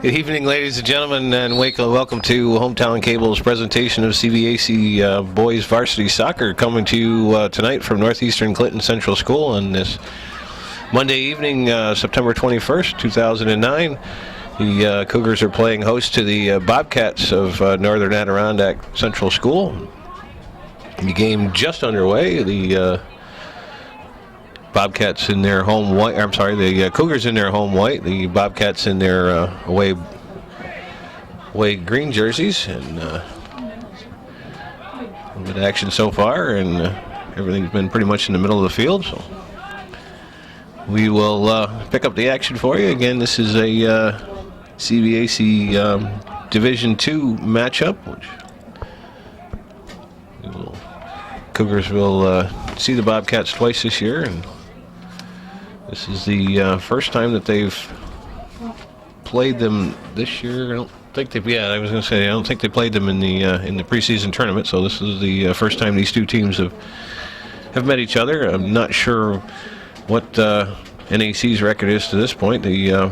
Good evening, ladies and gentlemen, and welcome to Hometown Cable's presentation of CBAC Boys Varsity Soccer, coming to you tonight from Northeastern Clinton Central School on this Monday evening, September 21st, 2009. The Cougars are playing host to the Bobcats of Northern Adirondack Central School. The game just underway. The Bobcats in their home white. I'm sorry, the Cougars in their home white. The Bobcats in their away green jerseys, and a little bit of action so far, and everything's been pretty much in the middle of the field. So we will pick up the action for you again. This is a CBAC Division II matchup, which Cougars will see the Bobcats twice this year, and this is the first time that they've played them this year. I don't think they've. Yeah, I was going to say I don't think they played them in the preseason tournament. So this is the first time these two teams have met each other. I'm not sure what NAC's record is to this point. The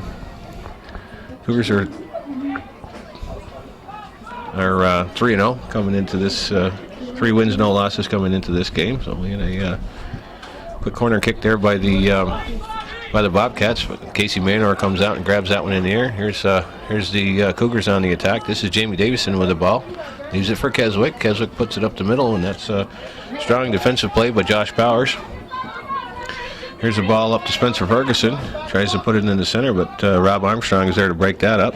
Cougars are 3-0 coming into this. 3 wins, no losses coming into this game. So we had a quick corner kick there by the Bobcats. Casey Manor comes out and grabs that one in the air. Here's the Cougars on the attack. This is Jamie Davidson with the ball. Leaves it for Keswick. Keswick puts it up the middle, and that's a strong defensive play by Josh Powers. Here's the ball up to Spencer Ferguson. Tries to put it in the center, but Rob Armstrong is there to break that up.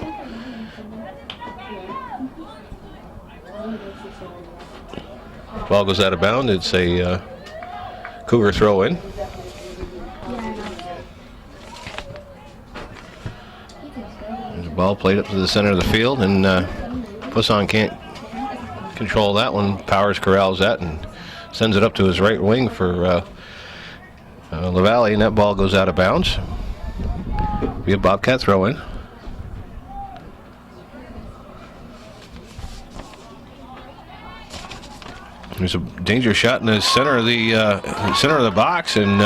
Ball goes out of bounds. It's a Cougar throw in. There's a ball played up to the center of the field, and Asan can't control that one. Powers corrals that and sends it up to his right wing for LaValle, and that ball goes out of bounds. Be a Bobcat throw in. There's a danger shot in the center of the box, and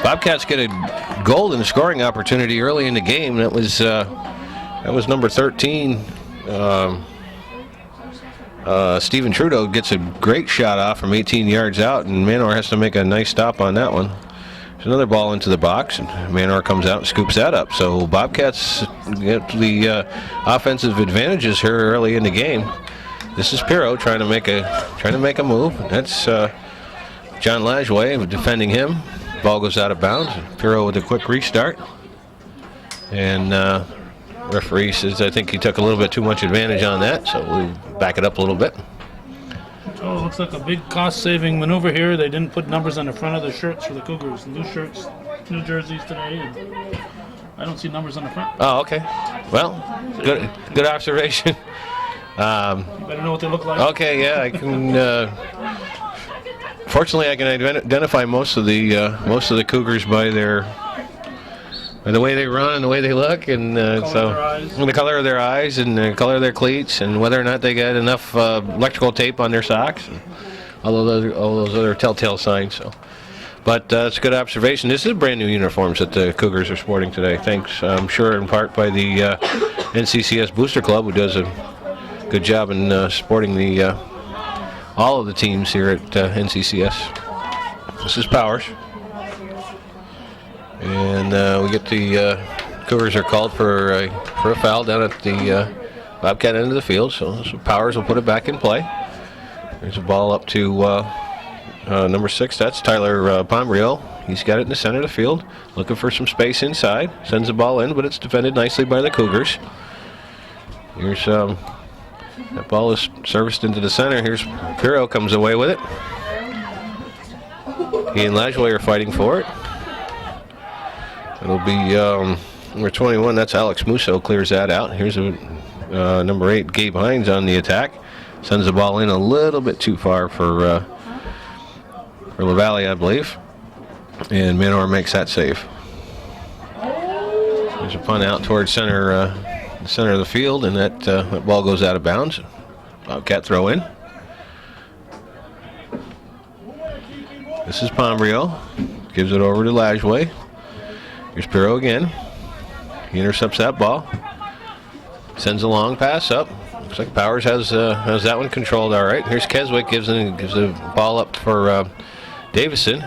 Bobcats get a golden scoring opportunity early in the game. That was number 13. Stephen Trudeau gets a great shot off from 18 yards out, and Manor has to make a nice stop on that one. There's another ball into the box, and Manor comes out and scoops that up. So Bobcats get the offensive advantages here early in the game. This is Pirro trying to make a move. That's John Lajway defending him. Ball goes out of bounds. Pirro with a quick restart, and referee says I think he took a little bit too much advantage on that, so we back it up a little bit. Oh, looks like a big cost-saving maneuver here. They didn't put numbers on the front of the shirts for the Cougars. New shirts, new jerseys today, and I don't see numbers on the front. Oh, okay. Well, good observation. You better know what they look like. Okay, yeah, I can. Fortunately, I can identify most of the Cougars by the way they run and the way they look, and the color of their eyes and the color of their cleats, and whether or not they got enough electrical tape on their socks, and all those other telltale signs. So, but it's a good observation. This is brand new uniforms that the Cougars are sporting today. Thanks, I'm sure, in part by the NCCS Booster Club, who does a good job in supporting all of the teams here at NCCS. This is Powers, and we get the Cougars are called for a foul down at the Bobcat end of the field. So Powers will put it back in play. There's a ball up to number 6. That's Tyler Brielle. He's got it in the center of the field, looking for some space inside. Sends the ball in, but it's defended nicely by the Cougars. Here's that ball is serviced into the center. Here's Pirro comes away with it. He and Lajway are fighting for it. It'll be number 21. That's Alex Mousou clears that out. Here's number 8, Gabe Hines on the attack. Sends the ball in a little bit too far for LaValle, I believe. And Manor makes that save. There's a punt out towards center. The center of the field, and that ball goes out of bounds. Bobcat throw in. This is Brielle. gives it over to Lajway. Here's Pirro again. He intercepts that ball. Sends a long pass up. Looks like Powers has that one controlled all right. Here's Keswick, gives the ball up for Davidson.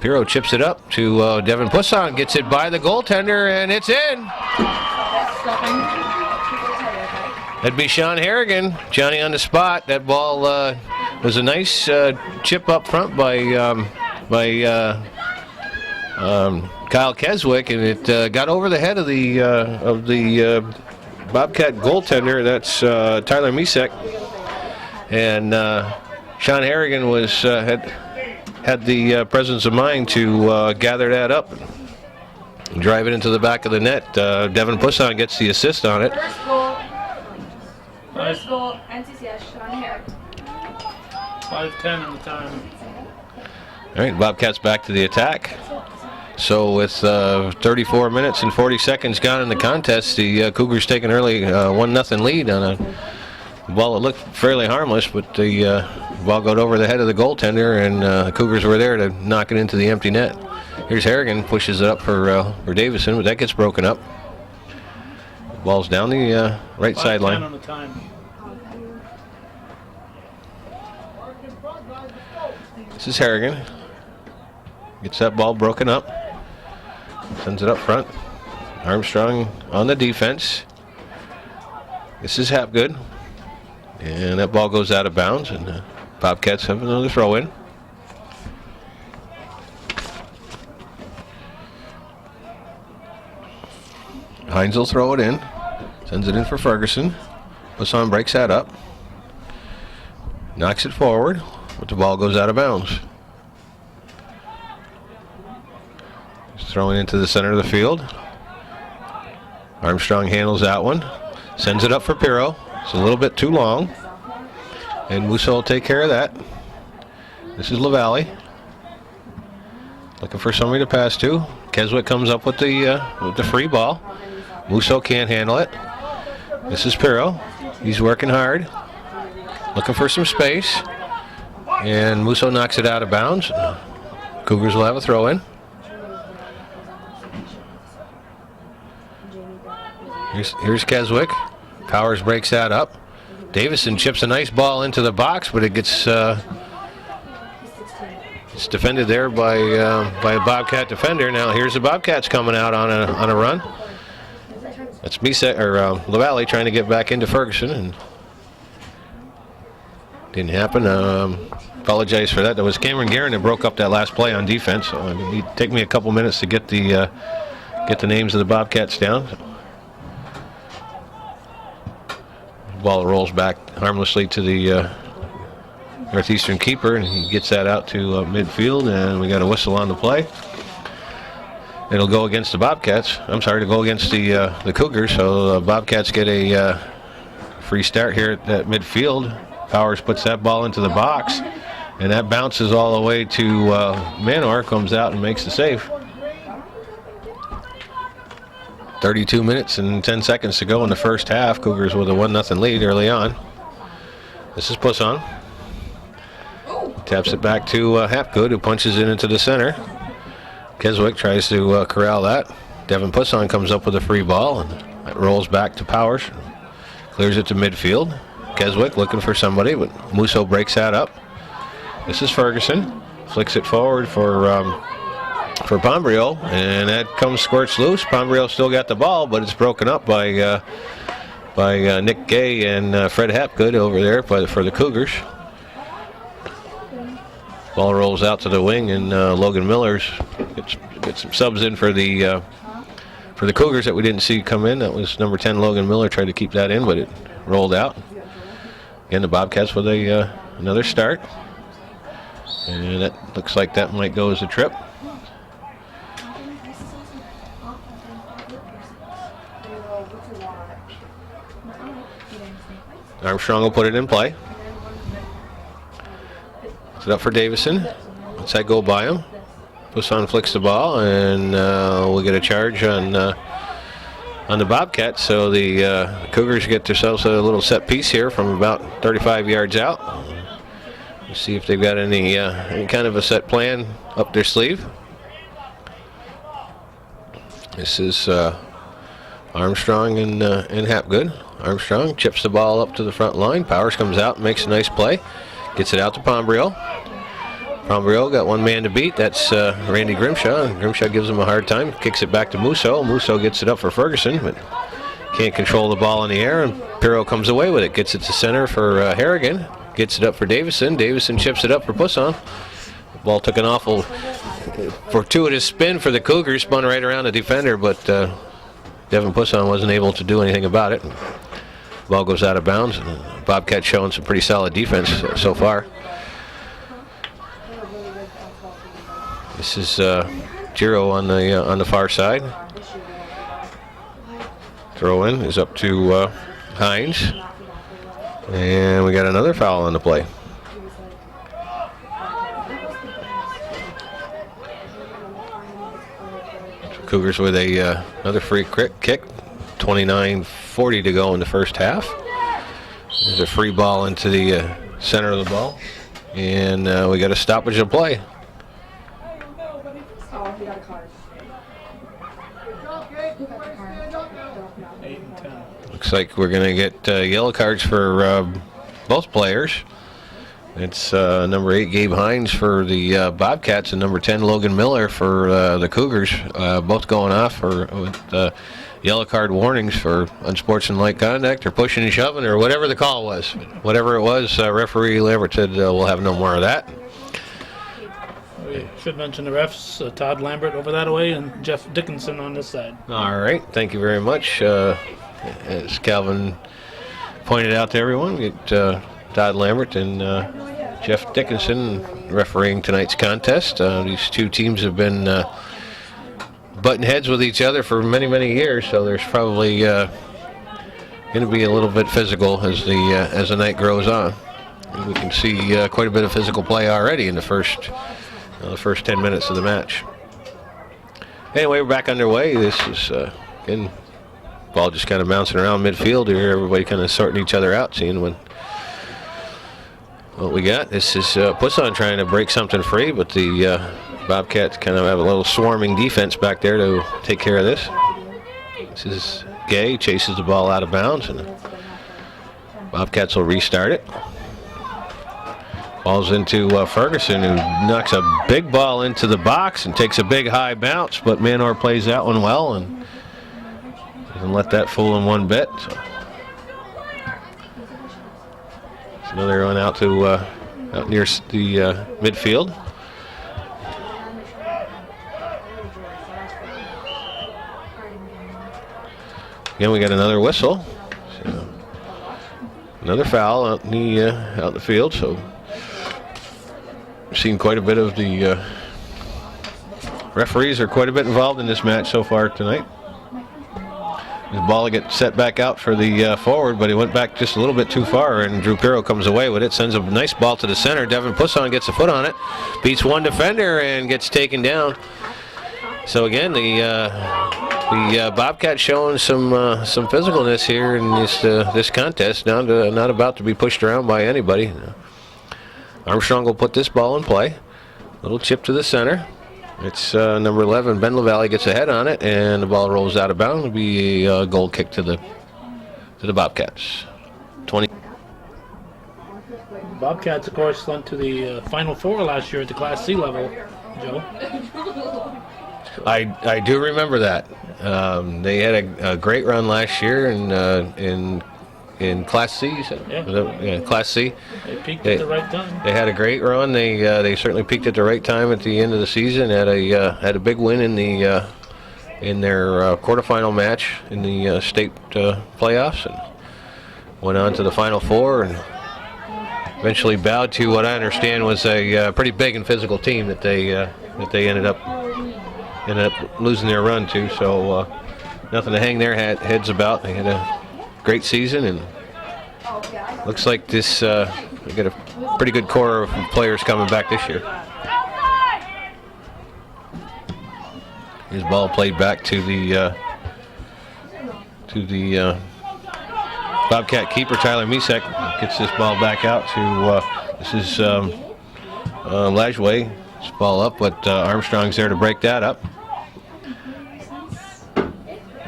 Pirro chips it up to Devin Pusson, gets it by the goaltender, and it's in. That'd be Sean Harrigan, Johnny on the spot. That ball was a nice chip up front by Kyle Keswick, and it got over the head of the Bobcat goaltender. That's Tyler Misek, and Sean Harrigan had the presence of mind to gather that up and drive it into the back of the net. Devin Pusson gets the assist on it. First goal, NCCS, Sean Harrigan. 5:10 in the time. All right, Bobcats back to the attack. So with 34 minutes and 40 seconds gone in the contest, the Cougars take an early 1-0 lead on a ball that looked fairly harmless, but the ball got over the head of the goaltender, and the Cougars were there to knock it into the empty net. Here's Harrigan, pushes it up for Davidson, but that gets broken up. Ball's down the right sideline. On the time. This is Harrigan. Gets that ball broken up. Sends it up front. Armstrong on the defense. This is Hapgood. And that ball goes out of bounds, and Bobcats have another throw in. Hines will throw it in. Sends it in for Ferguson. Asan breaks that up. Knocks it forward, but the ball goes out of bounds. He's throwing into the center of the field. Armstrong handles that one. Sends it up for Pirro. It's a little bit too long. And Mousou will take care of that. This is LaValle. Looking for somebody to pass to. Keswick comes up with the free ball. Mousou can't handle it. This is Pirro. He's working hard. Looking for some space. And Mousou knocks it out of bounds. Cougars will have a throw in. Here's Keswick. Powers breaks that up. Davidson chips a nice ball into the box, but it gets it's defended there by a Bobcat defender. Now here's the Bobcats coming out on a run. That's LaValle trying to get back into Ferguson, and didn't happen. Apologize for that. That was Cameron Guerin that broke up that last play on defense. So it'd take me a couple minutes to get the names of the Bobcats down. Ball rolls back harmlessly to the northeastern keeper, and he gets that out to midfield, and we got a whistle on the play. It'll go against the Bobcats. I'm sorry, to go against the Cougars. So the Bobcats get a free start here at midfield. Powers puts that ball into the box, and that bounces all the way to Manor, comes out and makes the save. 32 minutes and 10 seconds to go in the first half. Cougars with a 1-0 lead early on. This is Pusson. Taps it back to Hapgood, who punches it into the center. Keswick tries to corral that. Devin Pusson comes up with a free ball, and it rolls back to Powers. Clears it to midfield. Keswick looking for somebody, but Mousou breaks that up. This is Ferguson. Flicks it forward for Brielle, and that comes squirts loose. Brielle still got the ball, but it's broken up by Nick Gay and Fred Hapgood over there for the Cougars. Ball rolls out to the wing, and Logan Miller's gets some subs in for the Cougars that we didn't see come in. That was number 10 Logan Miller, tried to keep that in, but it rolled out. Again, the Bobcats with another start, and that looks like that might go as a trip. Armstrong will put it in play. It's up for Davidson. Let's that go by him. Pusson flicks the ball, and we'll get a charge on the Bobcats. So the Cougars get themselves a little set piece here from about 35 yards out. Let's see if they've got any kind of a set plan up their sleeve. This is Armstrong and Hapgood. Armstrong chips the ball up to the front line. Powers comes out and makes a nice play. Gets it out to Brielle. Brielle got one man to beat. That's Randy Grimshaw. Grimshaw gives him a hard time. Kicks it back to Mousou. Mousou gets it up for Ferguson, but can't control the ball in the air, and Pirro comes away with it. Gets it to center for Harrigan. Gets it up for Davidson. Davidson chips it up for Pusson. The ball took an awful fortuitous spin for the Cougars. Spun right around the defender, but Devin Pusson wasn't able to do anything about it. Ball goes out of bounds. Bobcats showing some pretty solid defense so far. This is Giro on the far side. Throw in is up to Hines, and we got another foul on the play. Cougars with another free kick. 29:40 to go in the first half. There's a free ball into the center of the ball, and we got a stoppage of play. Looks like we're going to get yellow cards for both players. It's number 8 Gabe Hines for the Bobcats and number 10 Logan Miller for the Cougars, both going off with yellow card warnings for unsportsmanlike conduct or pushing and shoving or whatever the call was. Whatever it was, referee Lambert said we'll have no more of that. We should mention the refs, Todd Lambert over that way and Jeff Dickinson on this side. All right, thank you very much. As Calvin pointed out to everyone, we get Todd Lambert and Jeff Dickinson refereeing tonight's contest. These two teams have been butting heads with each other for many, many years, so there's probably going to be a little bit physical as the night grows on. And we can see quite a bit of physical play already in the first 10 minutes of the match. Anyway, we're back underway. This is again, ball just kind of bouncing around midfield here. Everybody kind of sorting each other out, seeing what we got. This is Pusson trying to break something free, but the Bobcats kind of have a little swarming defense back there to take care of this. This is Gay, chases the ball out of bounds, and the Bobcats will restart it. Ball's into Ferguson, who knocks a big ball into the box and takes a big high bounce, but Manor plays that one well and doesn't let that fool him one bit. So it's another one out to out near the midfield. Again, we got another whistle. So another foul out in the field. So we've seen quite a bit of the referees are quite a bit involved in this match so far tonight. The ball gets set back out for the forward, but he went back just a little bit too far, and Drew Pirro comes away with it, sends a nice ball to the center. Devin Pusson gets a foot on it, beats one defender, and gets taken down. So again, the Bobcats showing some physicalness here in this contest. Not about to be pushed around by anybody. Armstrong will put this ball in play. Little chip to the center. It's number 11, Ben LaValle gets a head on it, and the ball rolls out of bounds. It'll be a goal kick to the Bobcats. 20. Bobcats, of course, went to the Final Four last year at the Class C level, Joe. I do remember that. They had a great run last year in Class C. You said? Yeah, Class C. They peaked at the right time. They had a great run. They certainly peaked at the right time at the end of the season. Had a big win in their quarterfinal match in the state playoffs, and went on to the Final Four, and eventually bowed to what I understand was a pretty big and physical team that they ended up losing their run to. So nothing to hang their heads about. They had a great season, and looks like this we got a pretty good core of players coming back this year. His ball played back to the Bobcat keeper Tyler Misek. Gets this ball back out to this is Lajway. This ball up, but Armstrong's there to break that up.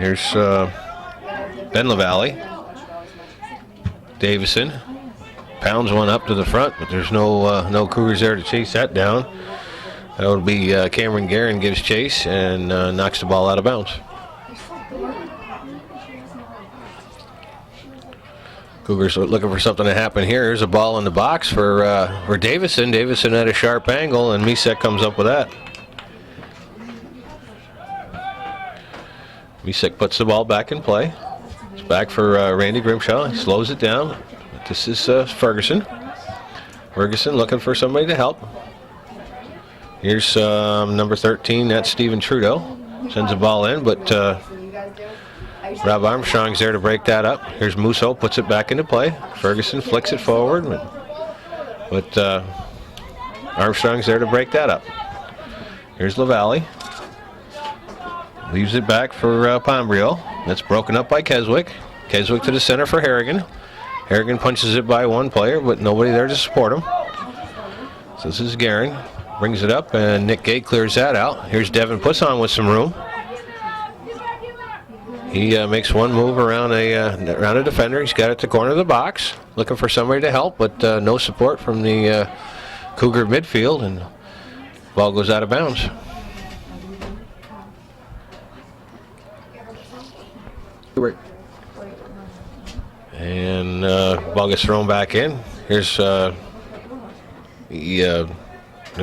Here's Ben LaValle. Davidson pounds one up to the front, but there's no Cougars there to chase that down. That would be Cameron Guerin gives chase and knocks the ball out of bounds. Cougars are looking for something to happen here. Here's a ball in the box for Davidson. Davidson at a sharp angle, and Misek comes up with that. Misek puts the ball back in play. It's back for Randy Grimshaw. He slows it down. This is Ferguson. Ferguson looking for somebody to help. Here's number 13. That's Stephen Trudeau. Sends the ball in, but Rob Armstrong's there to break that up. Here's Mousou, puts it back into play. Ferguson flicks it forward, but Armstrong's there to break that up. Here's LaValle. Leaves it back for Brielle. That's broken up by Keswick. Keswick to the center for Harrigan. Harrigan punches it by one player, but nobody there to support him. So this is Guerin. Brings it up, and Nick Gay clears that out. Here's Devin Putzon with some room. He makes one move around a defender. He's got it to the corner of the box. Looking for somebody to help, but no support from the Cougar midfield, and ball goes out of bounds. And ball gets thrown back in. Here's the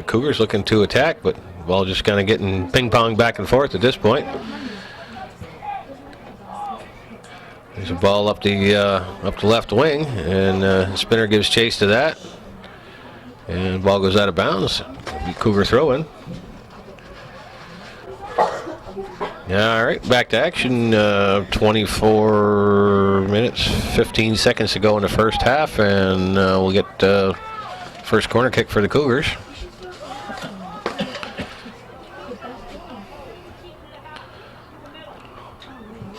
Cougars looking to attack, but ball just kind of getting ping-pong back and forth at this point. There's a ball up the left wing, and Spinner gives chase to that. And ball goes out of bounds. Cougar throw-in. All right, back to action. 24 minutes, 15 seconds to go in the first half, and we'll get first corner kick for the Cougars.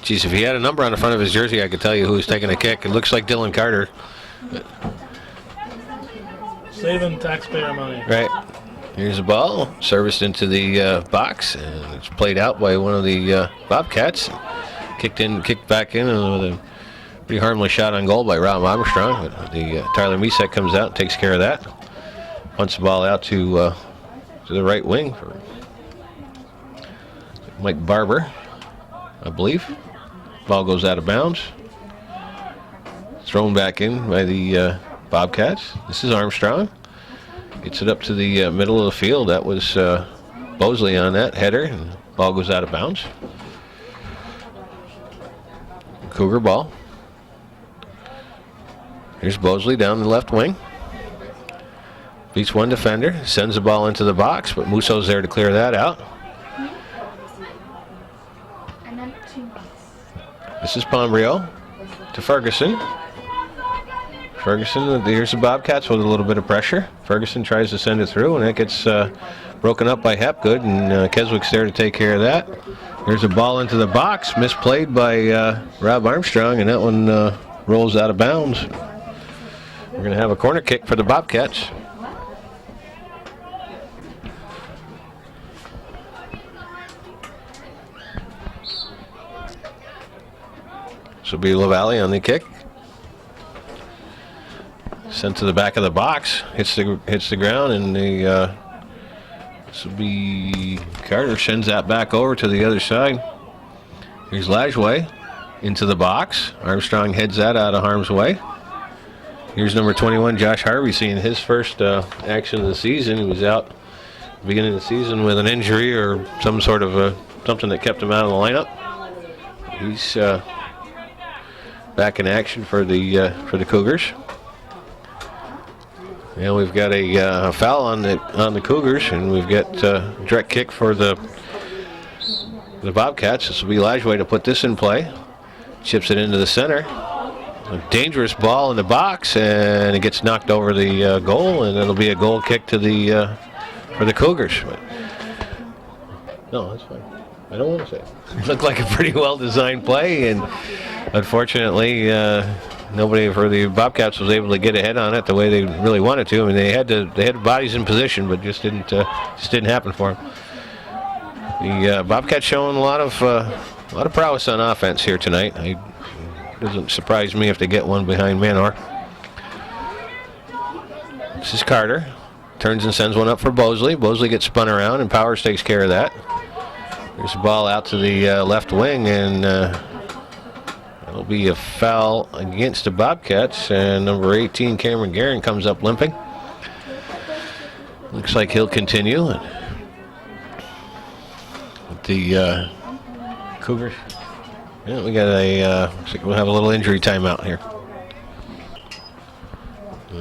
Geez, if he had a number on the front of his jersey, I could tell you who's taking a kick. It looks like Dylan Carter. Saving taxpayer money. Right. Here's the ball, serviced into the box, and it's played out by one of the Bobcats. Kicked back in with a pretty harmless shot on goal by Rob Armstrong. But the Tyler Misek comes out and takes care of that. Punts the ball out to the right wing for Mike Barber, I believe. Ball goes out of bounds. Thrown back in by the Bobcats. This is Armstrong. Gets it up to the middle of the field. That was Bosley on that header, and ball goes out of bounds. Cougar ball. Here's Bosley down the left wing. Beats one defender, sends the ball into the box, but Mousou's there to clear that out. This is Brielle to Ferguson. Ferguson, here's the Bobcats with a little bit of pressure. Ferguson tries to send it through, and it gets broken up by Hepgood, and Keswick's there to take care of that. Here's a ball into the box, misplayed by Rob Armstrong, and that one rolls out of bounds. We're going to have a corner kick for the Bobcats. This will be LaValle on the kick. Sent to the back of the box, hits the ground, and this will be Carter sends that back over to the other side. Here's Lajway into the box. Armstrong heads that out of harm's way. Here's number 21, Josh Harvey, seeing his first action of the season. He was out at the beginning of the season with an injury or some sort of something that kept him out of the lineup. He's back in action for the Cougars. And we've got a foul on the Cougars, and we've got a direct kick for the Bobcats. This will be Lajway to put this in play. Chips it into the center. A dangerous ball in the box, and it gets knocked over the goal, and it'll be a goal kick to for the Cougars. But, no, that's fine. I don't want to say it. It looked like a pretty well-designed play, and unfortunately, nobody for the Bobcats was able to get ahead on it the way they really wanted to. I mean, they had bodies in position, but just didn't happen for them. The Bobcats showing a lot of A lot of prowess on offense here tonight. It doesn't surprise me if they get one behind Manor. This is Carter. Turns and sends one up for Bosley. Bosley gets spun around, and Powers takes care of that. There's a ball out to the left wing, and that'll be a foul against the Bobcats. And number 18, Cameron Guerin, comes up limping. Looks like he'll continue. The Cougars. Yeah, we got a. Looks like we'll have a little injury timeout here.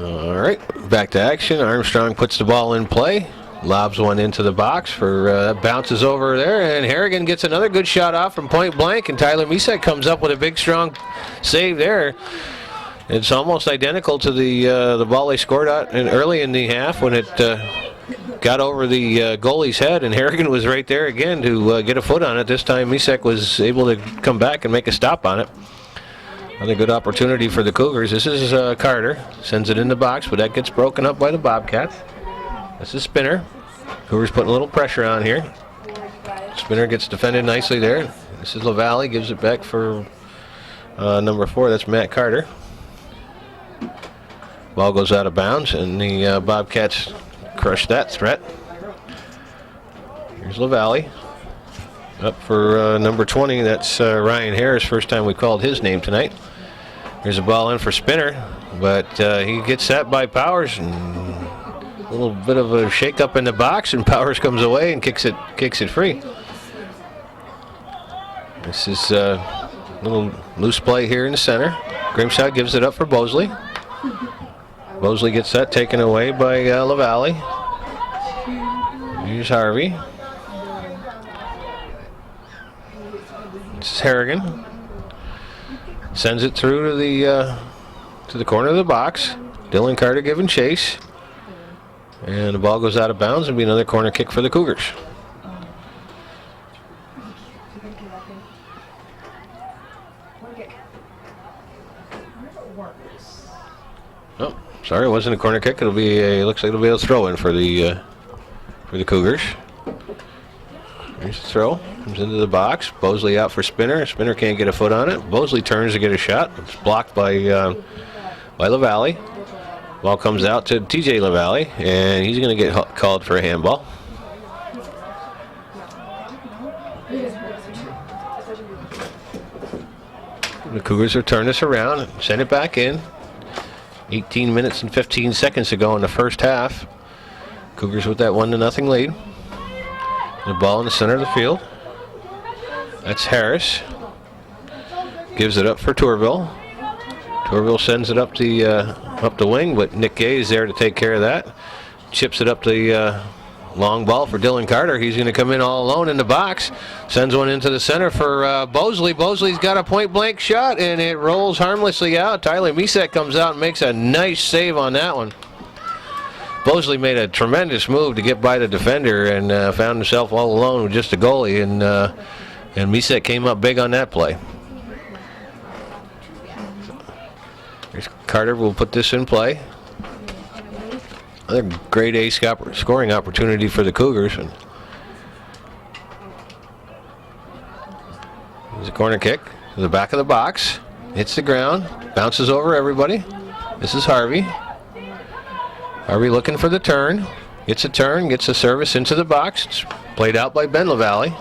All right, back to action. Armstrong puts the ball in play, lobs one into the box for bounces over there, and Harrigan gets another good shot off from point blank, and Tyler Misek comes up with a big strong save there. It's almost identical to the ball they scored out early in the half when it got over the goalie's head, and Harrigan was right there again to get a foot on it. This time Misek was able to come back and make a stop on it. Another good opportunity for the Cougars. This is Carter. Sends it in the box, but that gets broken up by the Bobcats. This is Spinner. Cougars putting a little pressure on here. Spinner gets defended nicely there. This is LaValle. Gives it back for number 4. That's Matt Carter. Ball goes out of bounds, and the Bobcats crush that threat. Here's LaValle. Up for number 20. That's Ryan Harris. First time we called his name tonight. Here's a ball in for Spinner, but he gets set by Powers, and a little bit of a shake-up in the box, and Powers comes away and kicks it free. This is a little loose play here in the center. Grimshaw gives it up for Bosley. Bosley gets that taken away by LaValle. Here's Harvey. This is Harrigan. Sends it through to the corner of the box. Dylan Carter giving chase. And the ball goes out of bounds and be another corner kick for the Cougars. Oh, sorry, it wasn't a corner kick. It'll be looks like it'll be a throw in for the Cougars. Here's the throw. Comes into the box. Bosley out for Spinner. Spinner can't get a foot on it. Bosley turns to get a shot. It's blocked by LaValle. Ball comes out to TJ LaValle, and he's going to get called for a handball. The Cougars will turn this around and send it back in. 18 minutes and 15 seconds to go in the first half. Cougars with that 1-0 lead. The ball in the center of the field. That's Harris. Gives it up for Tourville. Tourville sends it up the wing, but Nick Gay is there to take care of that. Chips it up the long ball for Dylan Carter. He's going to come in all alone in the box. Sends one into the center for Bosley. Bosley's got a point-blank shot, and it rolls harmlessly out. Tyler Misek comes out and makes a nice save on that one. Bosley made a tremendous move to get by the defender and found himself all alone with just a goalie, and Misek came up big on that play. Here's Carter will put this in play. Another grade A scoring opportunity for the Cougars. And there's a corner kick to the back of the box. Hits the ground, bounces over everybody. This is Harvey. Harvey looking for the turn. Gets a turn, gets a service into the box. It's played out by Ben LaValle.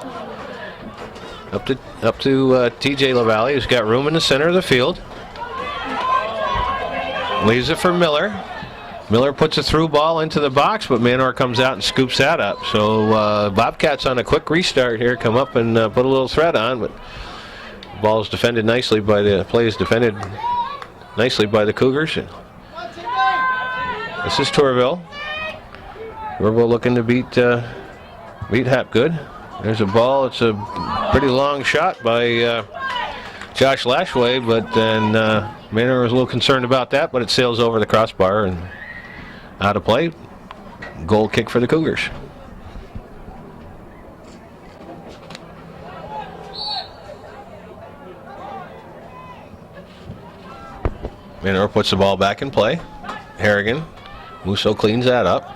Up to TJ LaValle, who's got room in the center of the field. Leaves it for Miller. Miller puts a through ball into the box, but Manor comes out and scoops that up. So Bobcats on a quick restart here come up and put a little threat on, but the ball is defended nicely by the Cougars. This is Tourville. Tourville looking to beat Hapgood. There's a ball. It's a pretty long shot by Josh Lashway, but then Manor was a little concerned about that, but it sails over the crossbar and out of play. Goal kick for the Cougars. Manor puts the ball back in play. Harrigan. Mousou cleans that up.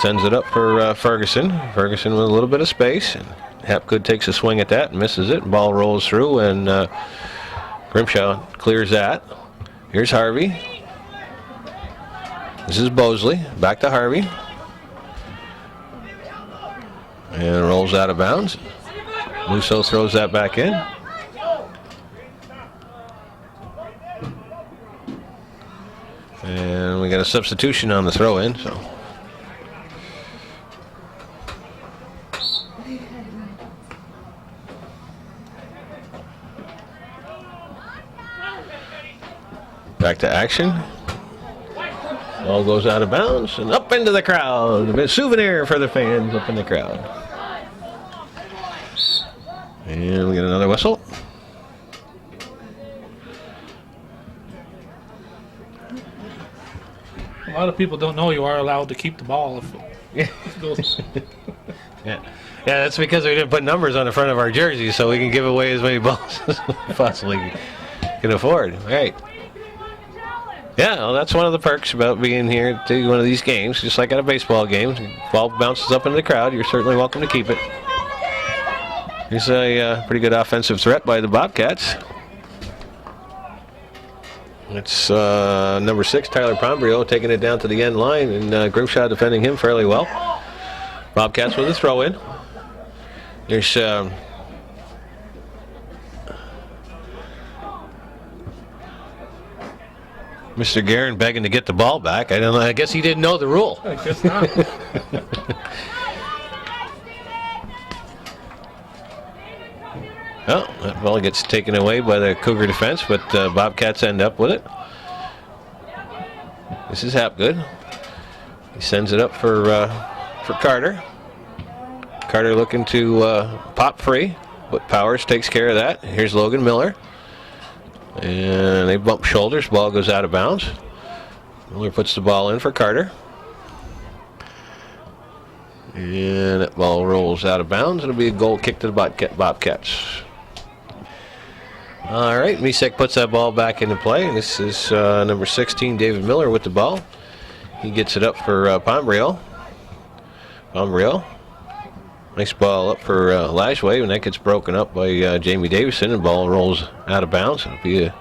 Sends it up for Ferguson. Ferguson with a little bit of space. And Hapgood takes a swing at that and misses it. Ball rolls through, and Grimshaw clears that. Here's Harvey. This is Bosley. Back to Harvey. And rolls out of bounds. Mousou throws that back in. And we got a substitution on the throw-in, so. Back to action. Ball goes out of bounds and up into the crowd. A souvenir for the fans up in the crowd. And we get another whistle. A lot of people don't know you are allowed to keep the ball if it goes. Yeah, that's because we didn't put numbers on the front of our jerseys, so we can give away as many balls as we possibly can afford. All right. Yeah, well, that's one of the perks about being here to one of these games, just like at a baseball game. Ball bounces up into the crowd. You're certainly welcome to keep it. Here's a pretty good offensive threat by the Bobcats. It's number 6, Tyler Brielle, taking it down to the end line, and Grimshaw defending him fairly well. Bobcats with a throw-in. There's Mr. Guerin begging to get the ball back. I don't know. I guess he didn't know the rule. I guess not. Well, that ball gets taken away by the Cougar defense, but Bobcats end up with it. This is Hapgood. He sends it up for Carter. Carter looking to pop free, but Powers takes care of that. Here's Logan Miller. And they bump shoulders. Ball goes out of bounds. Miller puts the ball in for Carter. And that ball rolls out of bounds. It'll be a goal kick to the Bobcats. All right, Misek puts that ball back into play. This is number 16, David Miller, with the ball. He gets it up for Brielle. Nice ball up for Lashway, and that gets broken up by Jamie Davidson, and the ball rolls out of bounds. It'll be a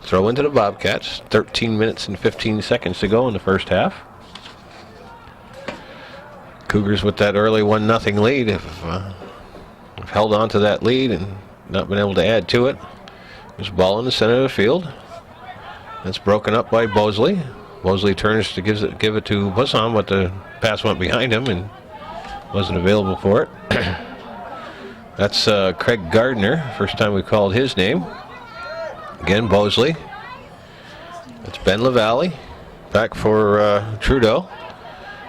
throw into the Bobcats. 13 minutes and 15 seconds to go in the first half. Cougars with that early 1-0 lead have held on to that lead and not been able to add to it. There's a ball in the center of the field. That's broken up by Bosley. Bosley turns to give it to Asan, but the pass went behind him and wasn't available for it. That's Craig Gardner. First time we called his name. Again, Bosley. That's Ben LaValle. Back for Trudeau.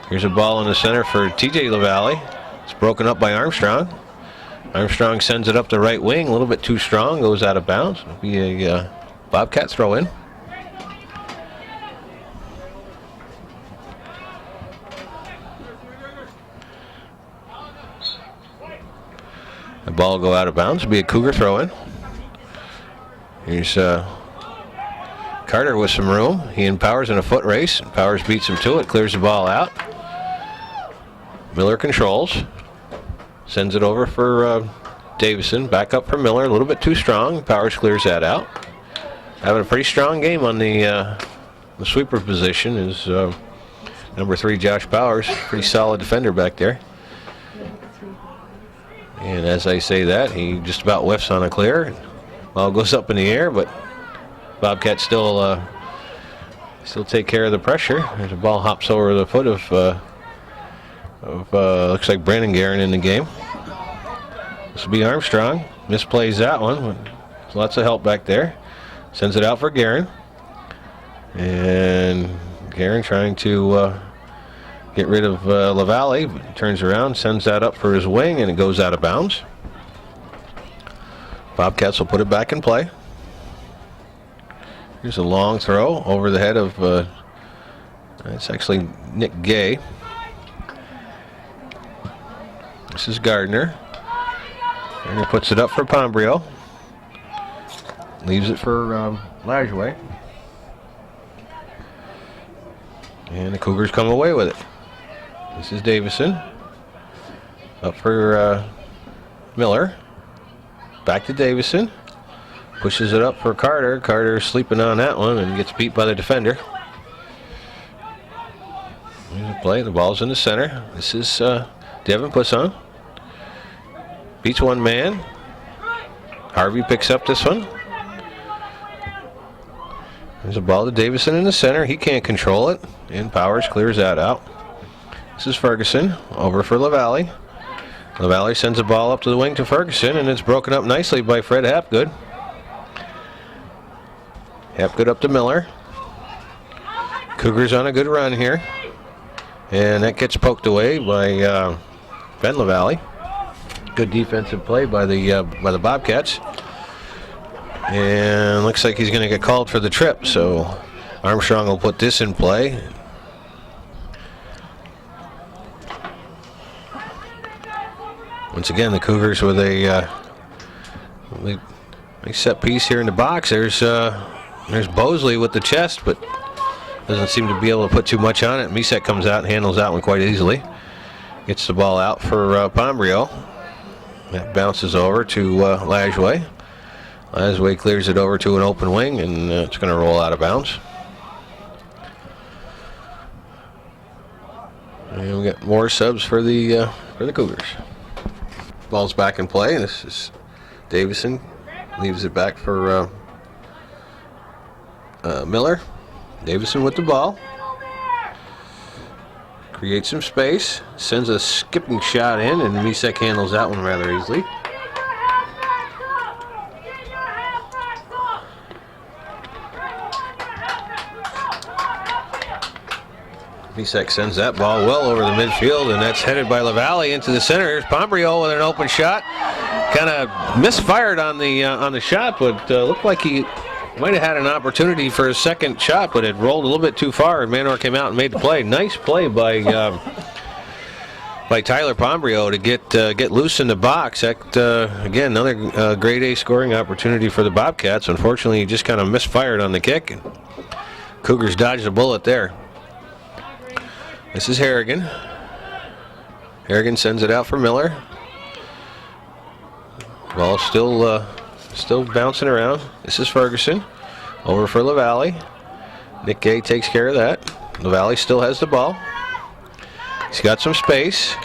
Here's a ball in the center for TJ LaValle. It's broken up by Armstrong. Armstrong sends it up the right wing, a little bit too strong, goes out of bounds. It'll be a Bobcat throw in. The ball will go out of bounds. It'll be a Cougar throw in. Here's Carter with some room. He and Powers in a foot race. Powers beats him to it, clears the ball out. Miller controls. Sends it over for Davidson. Back up for Miller. A little bit too strong. Powers clears that out. Having a pretty strong game on the sweeper position is number 3, Josh Powers. Pretty solid defender back there. And as I say that, he just about whiffs on a clear. Ball goes up in the air, but Bobcats still take care of the pressure. There's a ball hops over the foot of looks like Brandon Guerin in the game. This will be Armstrong. Misplays that one. Lots of help back there. Sends it out for Guerin. And Guerin trying to get rid of LaValle. Turns around, sends that up for his wing, and it goes out of bounds. Bobcats will put it back in play. Here's a long throw over the head of, it's actually Nick Gay. This is Gardner. Gardner puts it up for Brielle. Leaves it for Lashway. And the Cougars come away with it. This is Davidson. Up for Miller. Back to Davidson. Pushes it up for Carter. Carter sleeping on that one and gets beat by the defender. Here's the play. The ball's in the center. This is Devin Poisson. Beats one man. Harvey picks up this one. There's a ball to Davidson in the center. He can't control it. And Powers clears that out. This is Ferguson. Over for LaValle. LaValle sends a ball up to the wing to Ferguson, and it's broken up nicely by Fred Hapgood. Hapgood up to Miller. Cougars on a good run here. And that gets poked away by Ben LaValle. Good defensive play by the Bobcats. And looks like he's going to get called for the trip, so Armstrong will put this in play. Once again, the Cougars with a set piece here in the box. There's Bosley with the chest, but doesn't seem to be able to put too much on it. Mousou comes out and handles that one quite easily. Gets the ball out for Brielle. That bounces over to Lajway. Lajway clears it over to an open wing, and it's going to roll out of bounds. And we got more subs for the Cougars. Ball's back in play. This is Davidson. Leaves it back for Miller. Davidson with the ball. Creates some space. Sends a skipping shot in, and Mousou handles that one rather easily. Mousou sends that ball well over the midfield, and that's headed by LaValle into the center. Here's Brielle with an open shot. Kind of misfired on the shot, but looked like he might have had an opportunity for a second shot, but it rolled a little bit too far, and Manor came out and made the play. Nice play by Tyler Brielle to get loose in the box. That, again, another grade A scoring opportunity for the Bobcats. Unfortunately, he just kind of misfired on the kick, and Cougars dodged a bullet there. This is Harrigan. Harrigan sends it out for Miller. Ball still bouncing around. This is Ferguson. Over for LaValle. Nick Gay takes care of that. LaValle still has the ball. He's got some space.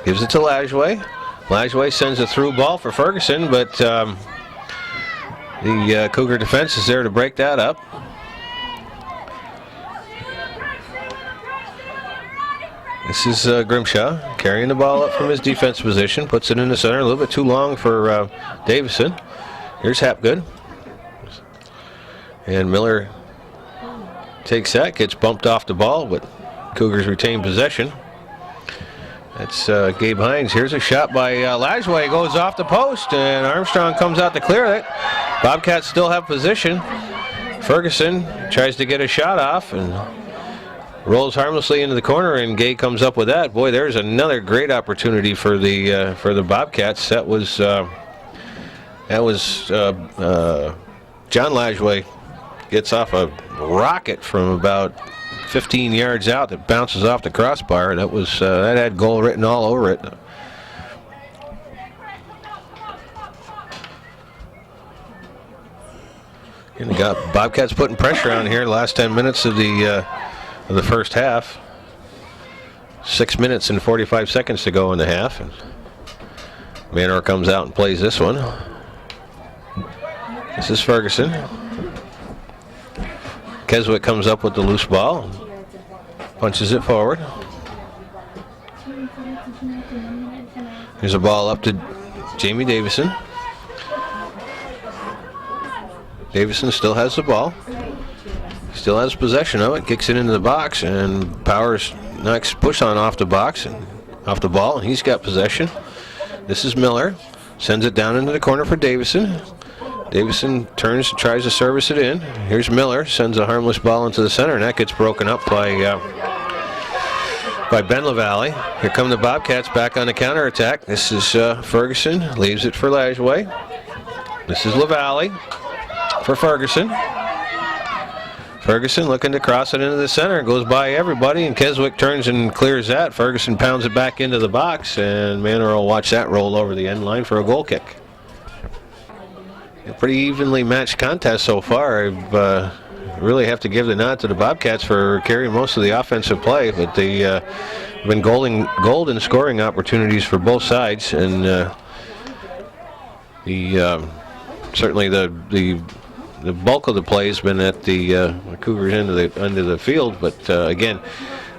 Gives it to Lajway. Lajway sends a through ball for Ferguson, but the Cougar defense is there to break that up. This is Grimshaw carrying the ball up from his defense position, puts it in the center, a little bit too long for Davidson. Here's Hapgood. And Miller takes that, gets bumped off the ball, but Cougars retain possession. That's Gabe Hines. Here's a shot by Lajway, goes off the post, and Armstrong comes out to clear it. Bobcats still have position. Ferguson tries to get a shot off, and rolls harmlessly into the corner, and Gay comes up with that. Boy, there's another great opportunity for the Bobcats. That was John Lajway gets off a rocket from about 15 yards out that bounces off the crossbar. That had goal written all over it. And they got Bobcats putting pressure on here. Last 10 minutes of the first half. 6 minutes and 45 seconds to go in the half. And Manor comes out and plays this one. This is Ferguson. Keswick comes up with the loose ball. Punches it forward. Here's a ball up to Jamie Davidson. Davidson still has the ball. Still has possession of it, kicks it into the box, and Powers knocks push on off the box and off the ball, and he's got possession. This is Miller, sends it down into the corner for Davidson. Davidson turns and tries to service it in. Here's Miller, sends a harmless ball into the center, and that gets broken up by Ben LaValle. Here come the Bobcats back on the counterattack. This is Ferguson, leaves it for Lajway. This is LaValle for Ferguson. Ferguson looking to cross it into the center. Goes by everybody, and Keswick turns and clears that. Ferguson pounds it back into the box, and Manor will watch that roll over the end line for a goal kick. A pretty evenly matched contest so far. I really have to give the nod to the Bobcats for carrying most of the offensive play, but they have been golden scoring opportunities for both sides, and certainly the bulk of the play has been at the Cougars end of the field. But again,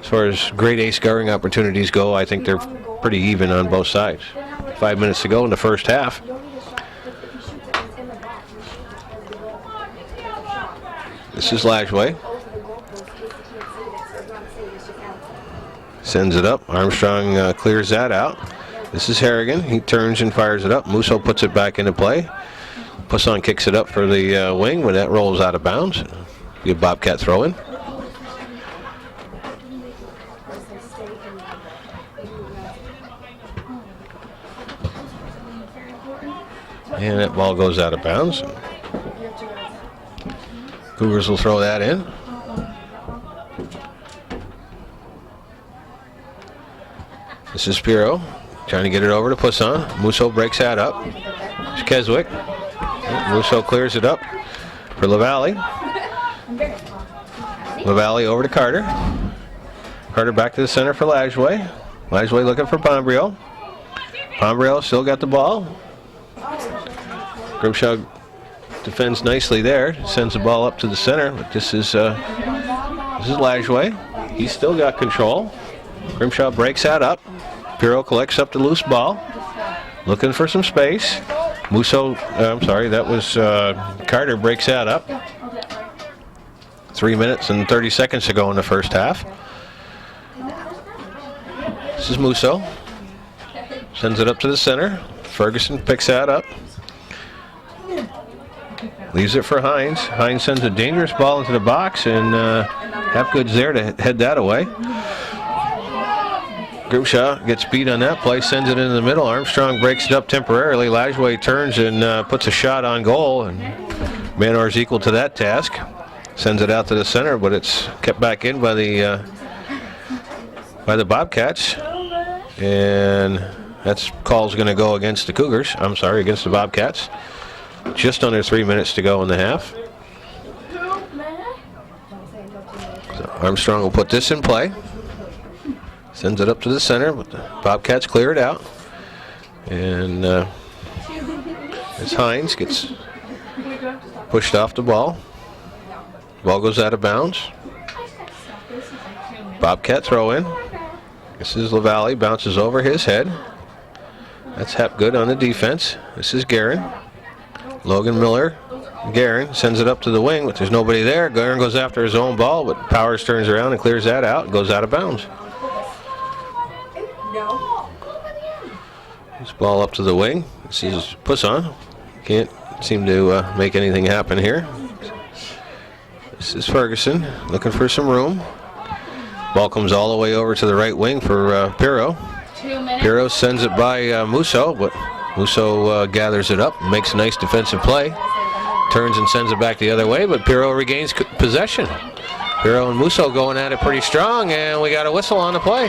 as far as grade A scoring opportunities go, I think they're pretty even on both sides. 5 minutes to go in the first half. This is Lashway. Sends it up. Armstrong clears that out. This is Harrigan. He turns and fires it up. Mousou puts it back into play. Asan kicks it up for the wing when that rolls out of bounds. Good Bobcat throw in. And that ball goes out of bounds. Cougars will throw that in. This is Pirro trying to get it over to Asan. Mousou breaks that up. It's Keswick. Mousou clears it up for LaValle. LaValle over to Carter. Carter back to the center for Lashway. Lashway looking for Brielle. Brielle still got the ball. Grimshaw defends nicely there. Sends the ball up to the center. But this is Lashway. He's still got control. Grimshaw breaks that up. Pirro collects up the loose ball. Looking for some space. Mousou, that was Carter breaks that up. 3 minutes and 30 seconds to go in the first half. This is Mousou. Sends it up to the center. Ferguson picks that up. Leaves it for Hines. Hines sends a dangerous ball into the box, and Hapgood's there to head that away. Grimshaw gets beat on that play, sends it into the middle. Armstrong breaks it up temporarily. Lashway turns and puts a shot on goal, and Manor's equal to that task. Sends it out to the center, but it's kept back in by the Bobcats, and that's call's going to go against the Cougars. Against the Bobcats. Just under 3 minutes to go in the half. So Armstrong will put this in play. Sends it up to the center, but the Bobcats clear it out. And as Hines gets pushed off the ball. Ball goes out of bounds. Bobcat throw in. This is LaValle, bounces over his head. That's Hapgood on the defense. This is Guerin. Logan Miller, Guerin sends it up to the wing, but there's nobody there. Guerin goes after his own ball, but Powers turns around and clears that out. Goes out of bounds. This ball up to the wing. This is Asan. Can't seem to make anything happen here. This is Ferguson looking for some room. Ball comes all the way over to the right wing for Pirro. Pirro sends it by Mousou, but Mousou gathers it up, makes a nice defensive play, turns and sends it back the other way, but Pirro regains possession. Pirro and Mousou going at it pretty strong, and we got a whistle on the play.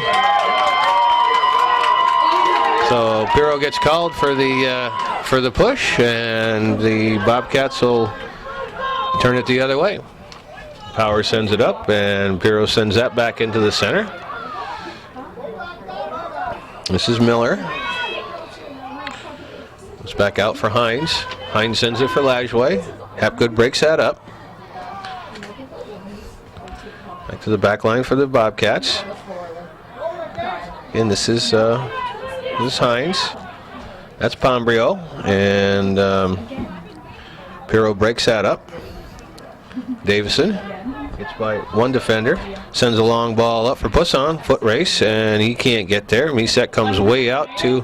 So Pirro gets called for the push, and the Bobcats will turn it the other way. Power sends it up, and Pirro sends that back into the center. This is Miller. It's back out for Hines. Hines sends it for Lashway. Hapgood breaks that up. Back to the back line for the Bobcats. And this is Hines. That's Brielle. And Pirro breaks that up. Davidson gets by one defender. Sends a long ball up for Asan. Foot race, and he can't get there. Misek comes way out to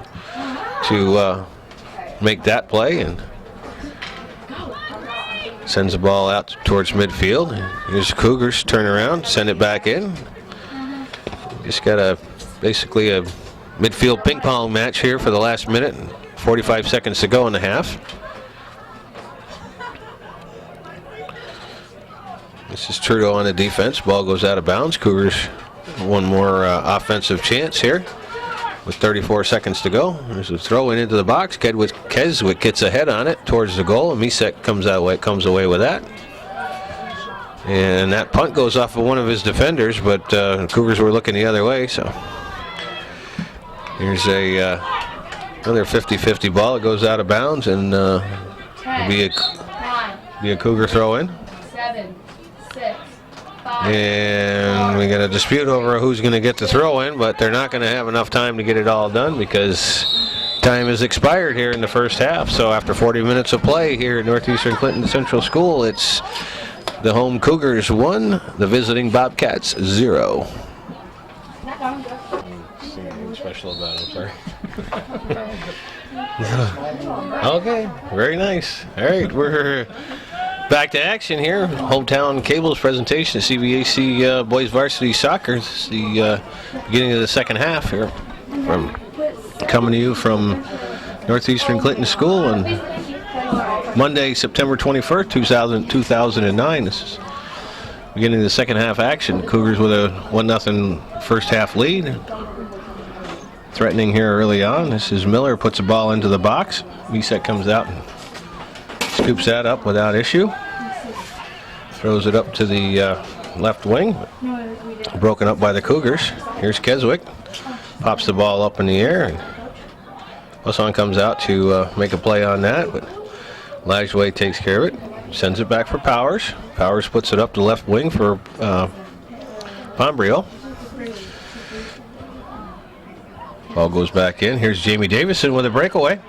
make that play and sends the ball out towards midfield. Here's the Cougars, turn around, send it back in. Just got basically a midfield ping pong match here for the last minute and 45 seconds to go in the half. This is Trudeau on the defense. Ball goes out of bounds. Cougars one more offensive chance here with 34 seconds to go. There's a throw in into the box. Keswick gets ahead on it towards the goal, and Misek comes away with that. And that punt goes off of one of his defenders, but Cougars were looking the other way. So here's another 50-50 ball. It goes out of bounds, and it'll be a Cougar throw in. 7, 6, 5. And we got a dispute over who's going to get the throw in, but they're not going to have enough time to get it all done because time has expired here in the first half. So after 40 minutes of play here at Northeastern Clinton Central School, it's the home Cougars 1, the visiting Bobcats 0. Anything special about it, I'm sorry. Okay, very nice. All right, we're back to action here. Hometown Cable's presentation, CBAC Boys Varsity Soccer. It's the beginning of the second half here. Coming to you from Northeastern Clinton School on Monday, September 21st, 2009. This is beginning of the second half action. Cougars with a 1-0 first half lead. Threatening here early on. This is Miller, puts the ball into the box. Misek comes out and scoops that up without issue. Throws it up to the left wing. Broken up by the Cougars. Here's Keswick. Pops the ball up in the air. And Asan comes out to make a play on that, but Lajway takes care of it. Sends it back for Powers. Powers puts it up to left wing for Brielle. Ball goes back in. Here's Jamie Davidson with a breakaway.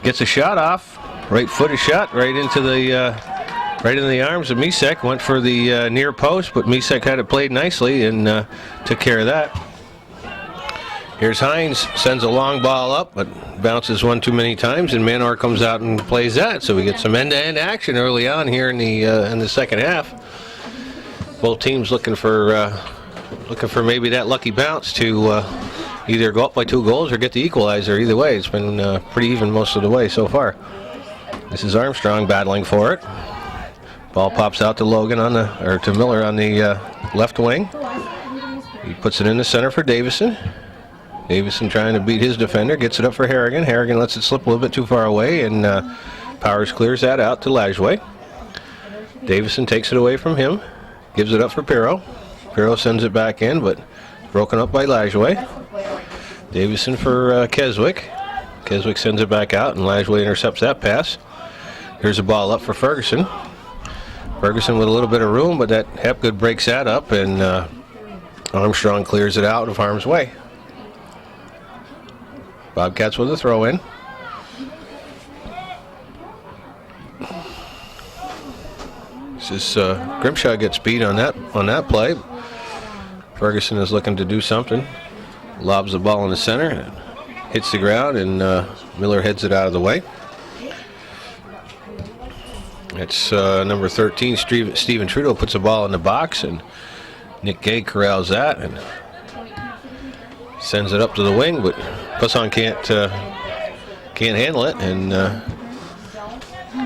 Gets a shot off. Right-footed shot right into the arms of Misek. Went for the near post, but Misek had it played nicely and took care of that. Here's Hines, sends a long ball up, but bounces one too many times, and Manor comes out and plays that. So we get some end-to-end action early on here in the second half. Both teams looking for maybe that lucky bounce to either go up by 2 goals or get the equalizer. Either way, it's been pretty even most of the way so far. This is Armstrong battling for it. Ball pops out to to Miller on the left wing. He puts it in the center for Davidson. Davidson trying to beat his defender, gets it up for Harrigan. Harrigan lets it slip a little bit too far away, and Powers clears that out to Lajway. Davidson takes it away from him, gives it up for Pirro. Pirro sends it back in, but broken up by Lajway. Davidson for Keswick. Keswick sends it back out, and Lajway intercepts that pass. Here's a ball up for Ferguson. Ferguson with a little bit of room, but that Hepgood breaks that up, and Armstrong clears it out of harm's way. Bobcats with a throw in. This is Grimshaw gets beat on that play. Ferguson is looking to do something. Lobs the ball in the center and hits the ground, and Miller heads it out of the way. It's number 13, Stephen Trudeau, puts the ball in the box, and Nick Gay corrals that and sends it up to the wing, but Asan can't handle it, and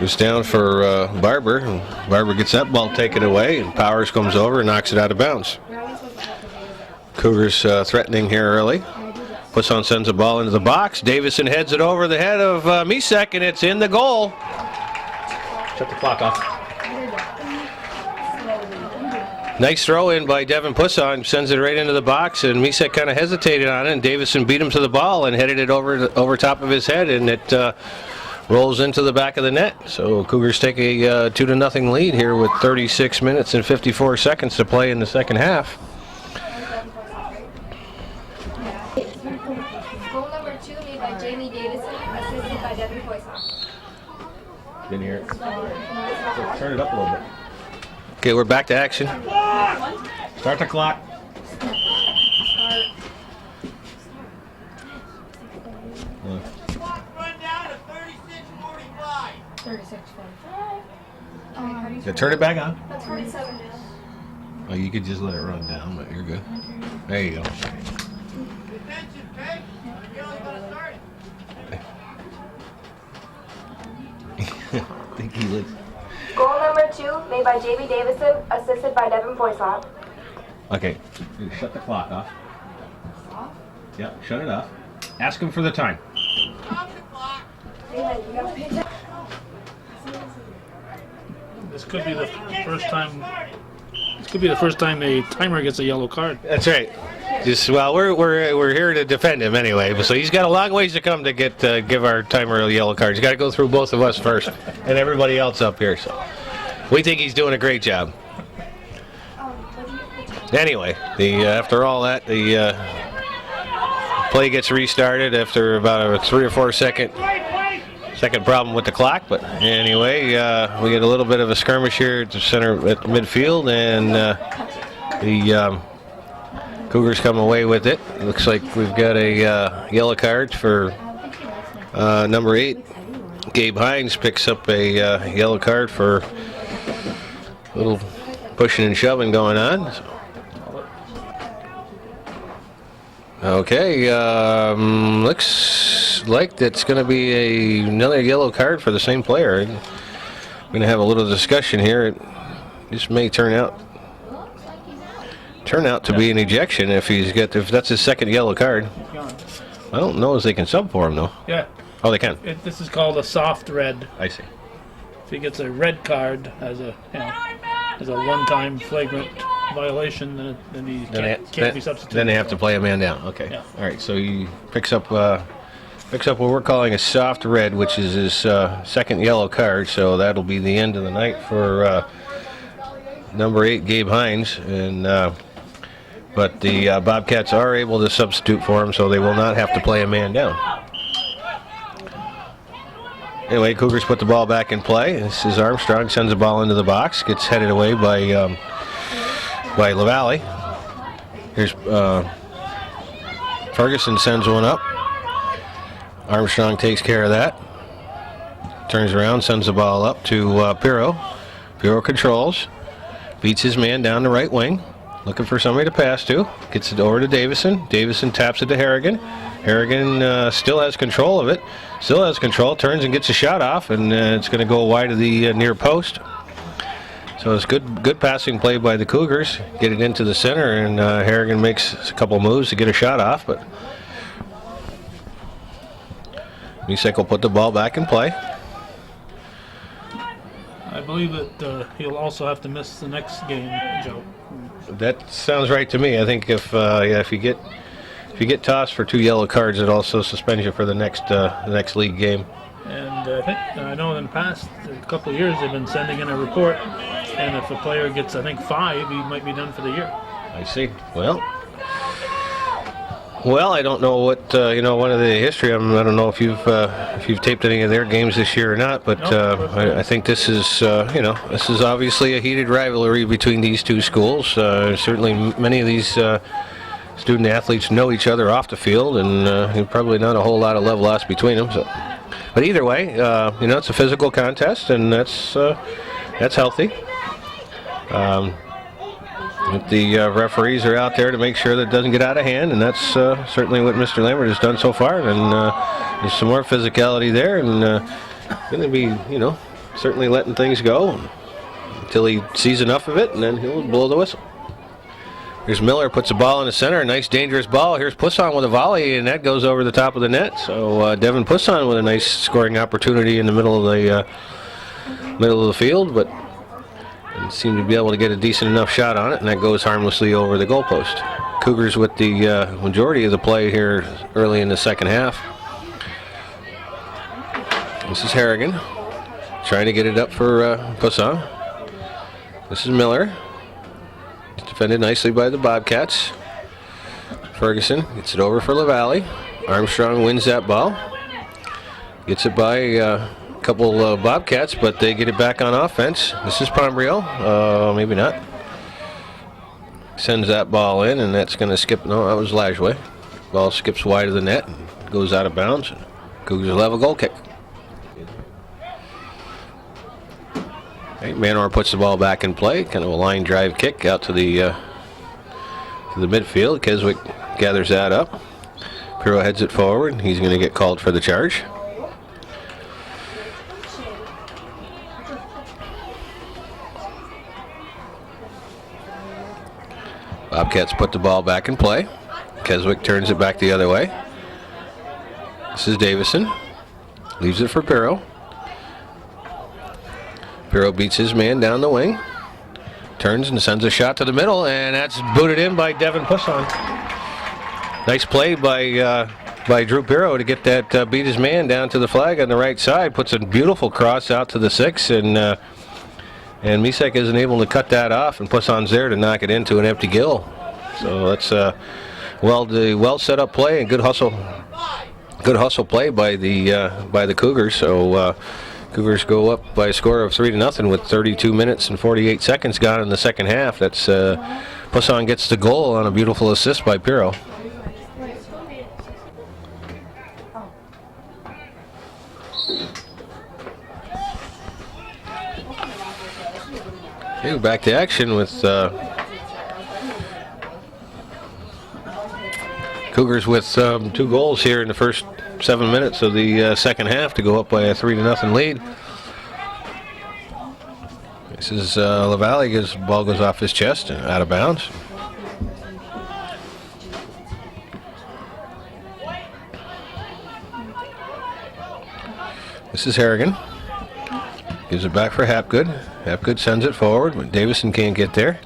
goes down for Barber. And Barber gets that ball taken away, and Powers comes over and knocks it out of bounds. Cougars threatening here early. Asan sends a ball into the box. Davidson heads it over the head of Misek, and it's in the goal. Shut the clock off. Nice throw in by Devin Pusson, sends it right into the box, and Misek kind of hesitated on it, and Davidson beat him to the ball and headed it over top of his head, and it rolls into the back of the net. So Cougars take a 2-0 lead here with 36 minutes and 54 seconds to play in the second half. Goal number 2 made by Jamie Davidson, assisted by Devin Pusson. Didn't hear it. Turn it up a little bit. Okay, we're back to action. Start the clock. Run down to 36:45. 36:45. Yeah, turn it back on. That's 47 now. Oh, you could just let it run down, but you're good. There you go. Attention, Peg. You're only going to start it. I think he looks. Goal number 2 made by Jamie Davidson, assisted by Devin Poisson. Okay, shut the clock off. Yep, shut it off. Ask him for the time. This could be the first time. This could be the first time a timer gets a yellow card. That's right. Just well, we're here to defend him anyway. So he's got a long ways to come to get give our timer a yellow card. He's got to go through both of us first, and everybody else up here. So we think he's doing a great job. Anyway, after all that, the play gets restarted after about a 3 or 4 second problem with the clock. But anyway, we get a little bit of a skirmish here at the center at midfield, and the Cougars come away with it. Looks like we've got a yellow card for number 8. Gabe Hines picks up a yellow card for a little pushing and shoving going on. So. Okay, looks like that's going to be another yellow card for the same player. We're going to have a little discussion here. This may turn out to be an ejection if that's his second yellow card. I don't know if they can sub for him though. Yeah. Oh, they can. This is called a soft red. I see. If he gets a red card as a one-time flagrant violation, then he can't be substituted. Then they have to play a man down. Okay. Yeah. All right. So he picks up what we're calling a soft red, which is his second yellow card. So that'll be the end of the night for number 8, Gabe Hines, and but the Bobcats are able to substitute for him, so they will not have to play a man down. Anyway, Cougars put the ball back in play. This is Armstrong, sends the ball into the box, gets headed away by LaValle. Here's Ferguson sends one up. Armstrong takes care of that. Turns around, sends the ball up to Pirro. Pirro controls, beats his man down the right wing, looking for somebody to pass to. Gets it over to Davidson. Davidson taps it to Harrigan. Harrigan still has control of it. Still has control. Turns and gets a shot off, and it's going to go wide of the near post. So it's good passing play by the Cougars. Get it into the center, and Harrigan makes a couple moves to get a shot off, but Lucic will put the ball back in play. I believe that he'll also have to miss the next game, Joe. That sounds right to me. I think if you get tossed for 2 yellow cards, it also suspends you for the next league game. And I know in the past a couple of years they've been sending in a report, and if a player gets 5, he might be done for the year. I see. Well, I don't know what one of the history. I don't know if you've taped any of their games this year or not, but I think this is this is obviously a heated rivalry between these two schools. Certainly, many of these student athletes know each other off the field, and probably not a whole lot of love lost between them. So, but either way, it's a physical contest, and that's healthy. The referees are out there to make sure that it doesn't get out of hand, and that's certainly what Mr. Lambert has done so far. And there's some more physicality there, and going to be, certainly letting things go until he sees enough of it, and then he'll blow the whistle. Here's Miller, puts the ball in the center, a nice dangerous ball. Here's Poisson with a volley, and that goes over the top of the net. So Devin Poisson with a nice scoring opportunity in the middle of the field, but didn't seem to be able to get a decent enough shot on it, and that goes harmlessly over the goalpost. Cougars with the majority of the play here early in the second half. This is Harrigan trying to get it up for Poisson. This is Miller. Defended nicely by the Bobcats. Ferguson gets it over for LaValle. Armstrong wins that ball. Gets it by a couple Bobcats, but they get it back on offense. This is Brielle. Maybe not. Sends that ball in, and that's going to skip. No, that was Lajway. Ball skips wide of the net and goes out of bounds. Cougars will have a goal kick. Manor puts the ball back in play, kind of a line drive kick out to the midfield. Keswick gathers that up. Pirro heads it forward. He's going to get called for the charge. Bobcats put the ball back in play. Keswick turns it back the other way. This is Davidson. Leaves it for Pirro. Pirro beats his man down the wing. Turns and sends a shot to the middle, and that's booted in by Devin Pusson. Nice play by Drew Pirro to get that beat his man down to the flag on the right side. Puts a beautiful cross out to the 6, and Misek isn't able to cut that off, and Pusson's there to knock it into an empty gill. So that's well set up play and good hustle play by the Cougars. So Cougars go up by a score of 3-0 with 32 minutes and 48 seconds gone in the second half. That's Pusson gets the goal on a beautiful assist by Pirro. Okay, back to action with Cougars with 2 goals here in the first 7 minutes of the second half to go up by a 3-0 lead. This is LaValle. The ball goes off his chest and out of bounds. This is Harrigan. Gives it back for Hapgood. Hapgood sends it forward, but Davidson can't get there.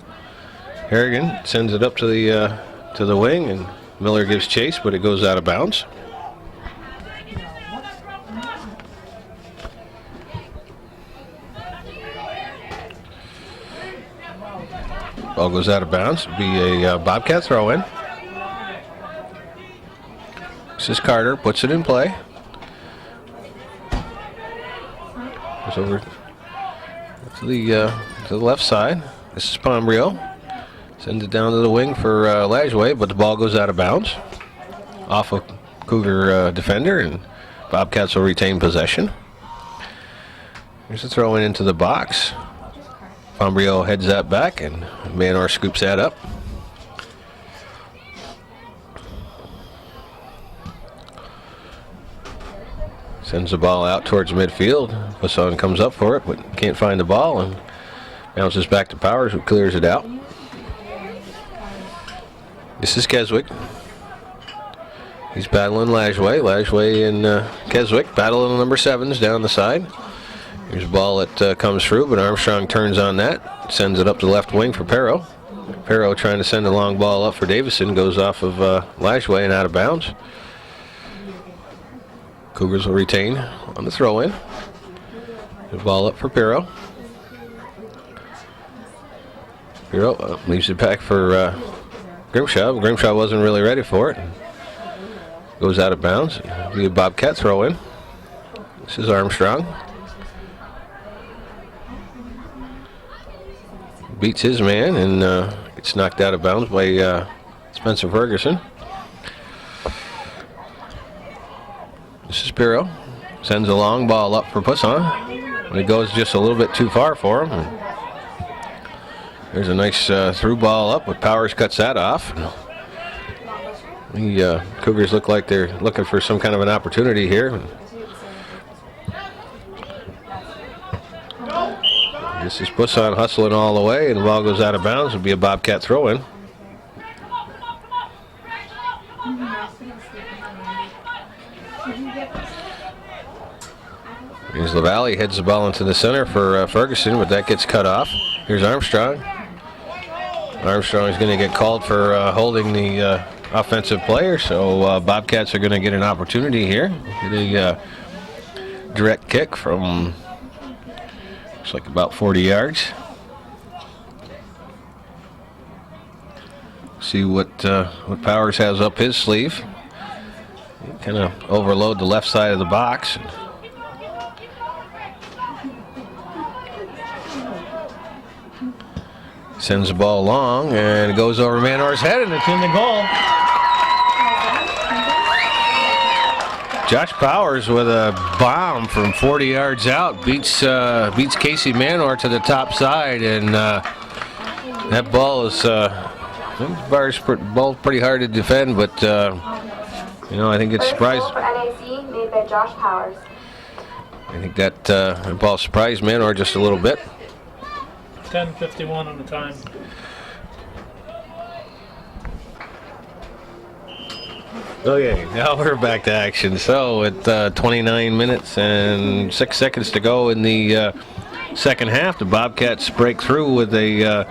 Harrigan sends it up to the wing, and Miller gives chase, but it goes out of bounds. Ball goes out of bounds. It'll be a Bobcat throw-in. This is Carter, puts it in play. Goes over to the left side. This is Brielle. Sends it down to the wing for Lajoie, but the ball goes out of bounds. Off a Cougar defender, and Bobcats will retain possession. Here's a throw-in into the box. Brielle heads that back, and Manor scoops that up. Sends the ball out towards midfield. Pusson comes up for it, but can't find the ball, and bounces back to Powers, who clears it out. This is Keswick. He's battling Lajoie. Lajoie and Keswick battling the number 7s down the side. Here's a ball that comes through, but Armstrong turns on that. Sends it up the left wing for Pirro. Pirro trying to send a long ball up for Davidson. Goes off of Lajoie and out of bounds. Cougars will retain on the throw-in. The ball up for Pirro. Pirro leaves it back for Grimshaw. Grimshaw wasn't really ready for it. Goes out of bounds. It'll be a Bobcat throw-in. This is Armstrong. Beats his man and gets knocked out of bounds by Spencer Ferguson. This is Pirro. Sends a long ball up for Pusson. It goes just a little bit too far for him. There's a nice through ball up, but Powers cuts that off. The Cougars look like they're looking for some kind of an opportunity here. This is Pusson hustling all the way, and the ball goes out of bounds. It'll be a Bobcat throw-in. Here's LaValle, heads the ball into the center for Ferguson, but that gets cut off. Here's Armstrong. Armstrong is going to get called for holding the offensive player, so Bobcats are going to get an opportunity here. Get a direct kick from, looks like about 40 yards. See what Powers has up his sleeve. Kind of overload the left side of the box. Sends the ball long, and it goes over Manor's head, and it's in the goal. Josh Powers with a bomb from 40 yards out beats Casey Manor to the top side, and that ball is ball pretty hard to defend, but I think it's surprised. For NAC made by Josh Powers. I think that ball surprised Manor just a little bit. 10:51 on the time. Okay, now we're back to action. So at 29 minutes and 6 seconds to go in the second half, the Bobcats break through with an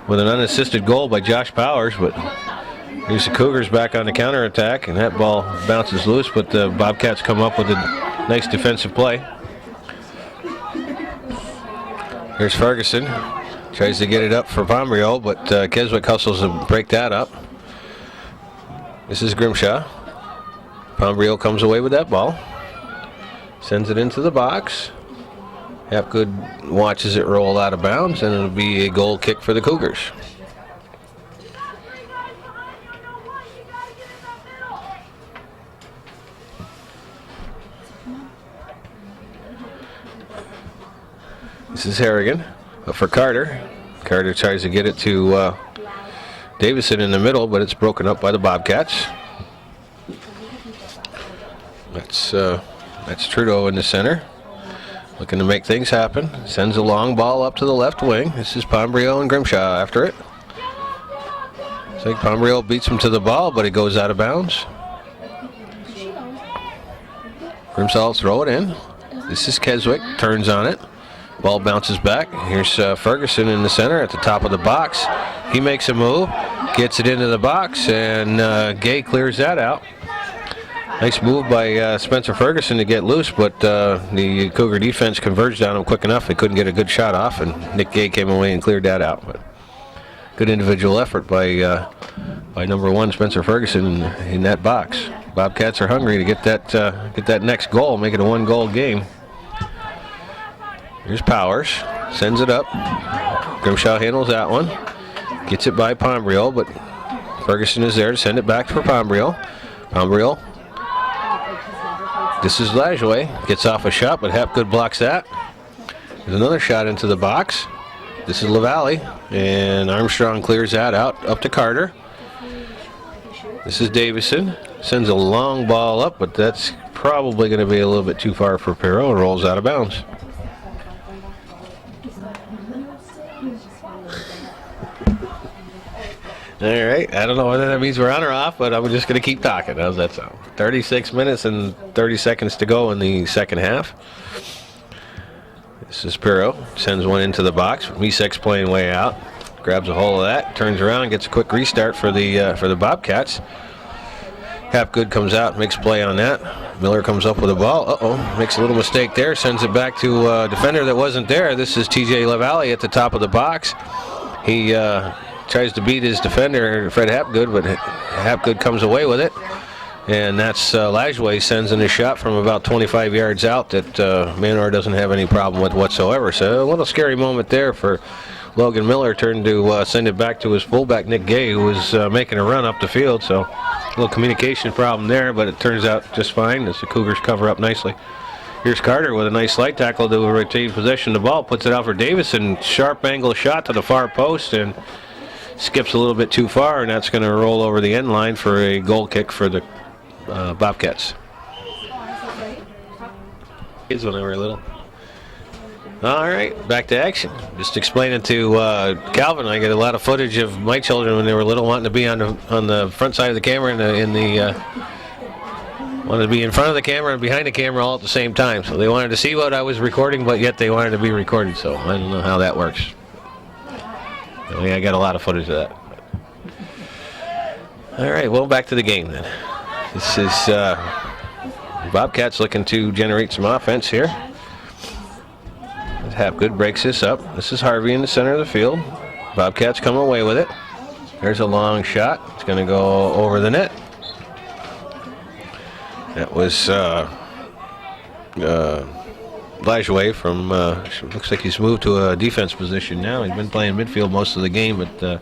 unassisted goal by Josh Powers, but here's the Cougars back on the counterattack, and that ball bounces loose, but the Bobcats come up with a nice defensive play. Here's Ferguson, tries to get it up for Brielle, but Keswick hustles to break that up. This is Grimshaw. Brielle comes away with that ball, sends it into the box. Hapgood watches it roll out of bounds, and it'll be a goal kick for the Cougars. This is Harrigan up for Carter. Carter tries to get it to Davidson in the middle, but it's broken up by the Bobcats. That's Trudeau in the center, looking to make things happen. Sends a long ball up to the left wing. This is Brielle and Grimshaw after it. I think Brielle beats him to the ball, but it goes out of bounds. Grimshaw will throw it in. This is Keswick, turns on it. Ball bounces back. Here's Ferguson in the center at the top of the box. He makes a move, gets it into the box, and Gay clears that out. Nice move by Spencer Ferguson to get loose, but the Cougar defense converged on him quick enough. They couldn't get a good shot off, and Nick Gay came away and cleared that out. But good individual effort by number one Spencer Ferguson in that box. Bobcats are hungry to get that next goal, make it a one-goal game. Here's Powers, sends it up. Grimshaw handles that one, gets it by Brielle, but Ferguson is there to send it back for Brielle. Brielle. This is Lajoie, gets off a shot, but Hapgood blocks that. There's another shot into the box. This is LaValle, and Armstrong clears that out, up to Carter. This is Davidson, sends a long ball up, but that's probably going to be a little bit too far for Perot, and rolls out of bounds. All right, I don't know whether that means we're on or off, but I'm just going to keep talking. How's that sound? 36 minutes and 30 seconds to go in the second half. This is Perot, sends one into the box. Mousou playing way out, grabs a hold of that, turns around, gets a quick restart for the Bobcats. Hapgood comes out, makes play on that. Miller comes up with a ball. Makes a little mistake there, sends it back to a defender that wasn't there. This is TJ LaValle at the top of the box. He tries to beat his defender, Fred Hapgood, but Hapgood comes away with it. And that's Lajoie sends in a shot from about 25 yards out that Manor doesn't have any problem with whatsoever. So a little scary moment there for Logan Miller, turned to send it back to his fullback, Nick Gay, who was making a run up the field. So a little communication problem there, but it turns out just fine as the Cougars cover up nicely. Here's Carter with a nice slide tackle to retain possession of the ball, puts it out for Davidson. Sharp angle shot to the far post and skips a little bit too far, and that's going to roll over the end line for a goal kick for the Bobcats. Kids when they were little. All right, back to action. Just explaining to Calvin, I get a lot of footage of my children when they were little wanting to be on the front side of the camera wanted to be in front of the camera and behind the camera all at the same time. So they wanted to see what I was recording, but yet they wanted to be recorded. So I don't know how that works. Anyway, I got a lot of footage of that. All right, well, back to the game then. This is Bobcats looking to generate some offense here. Hapgood breaks this up. This is Harvey in the center of the field. Bobcats come away with it. There's a long shot. It's going to go over the net. That was Lajoie from, looks like he's moved to a defense position now. He's been playing midfield most of the game, but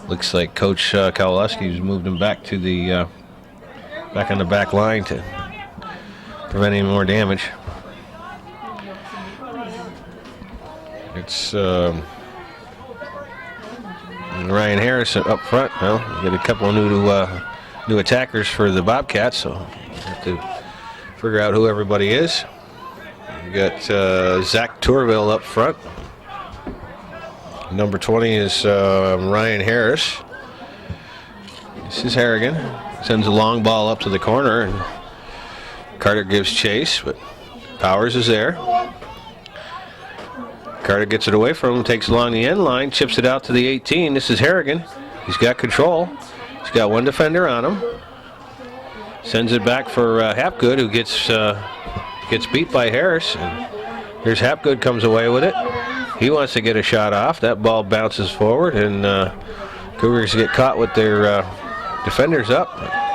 looks like Coach Kowalski's moved him back to the back on the back line to prevent any more damage. It's Ryan Harris up front. Well, you get a couple of new attackers for the Bobcats, so have to figure out who everybody is. You got Zach Tourville up front. Number 20 is Ryan Harris. This is Harrigan. Sends a long ball up to the corner, and Carter gives chase, but Powers is there. Carter gets it away from him, takes it along the end line, chips it out to the 18. This is Harrigan. He's got control. He's got one defender on him. Sends it back for Hapgood, who gets beat by Harris. And here's Hapgood, comes away with it. He wants to get a shot off. That ball bounces forward, and Cougars get caught with their defenders up.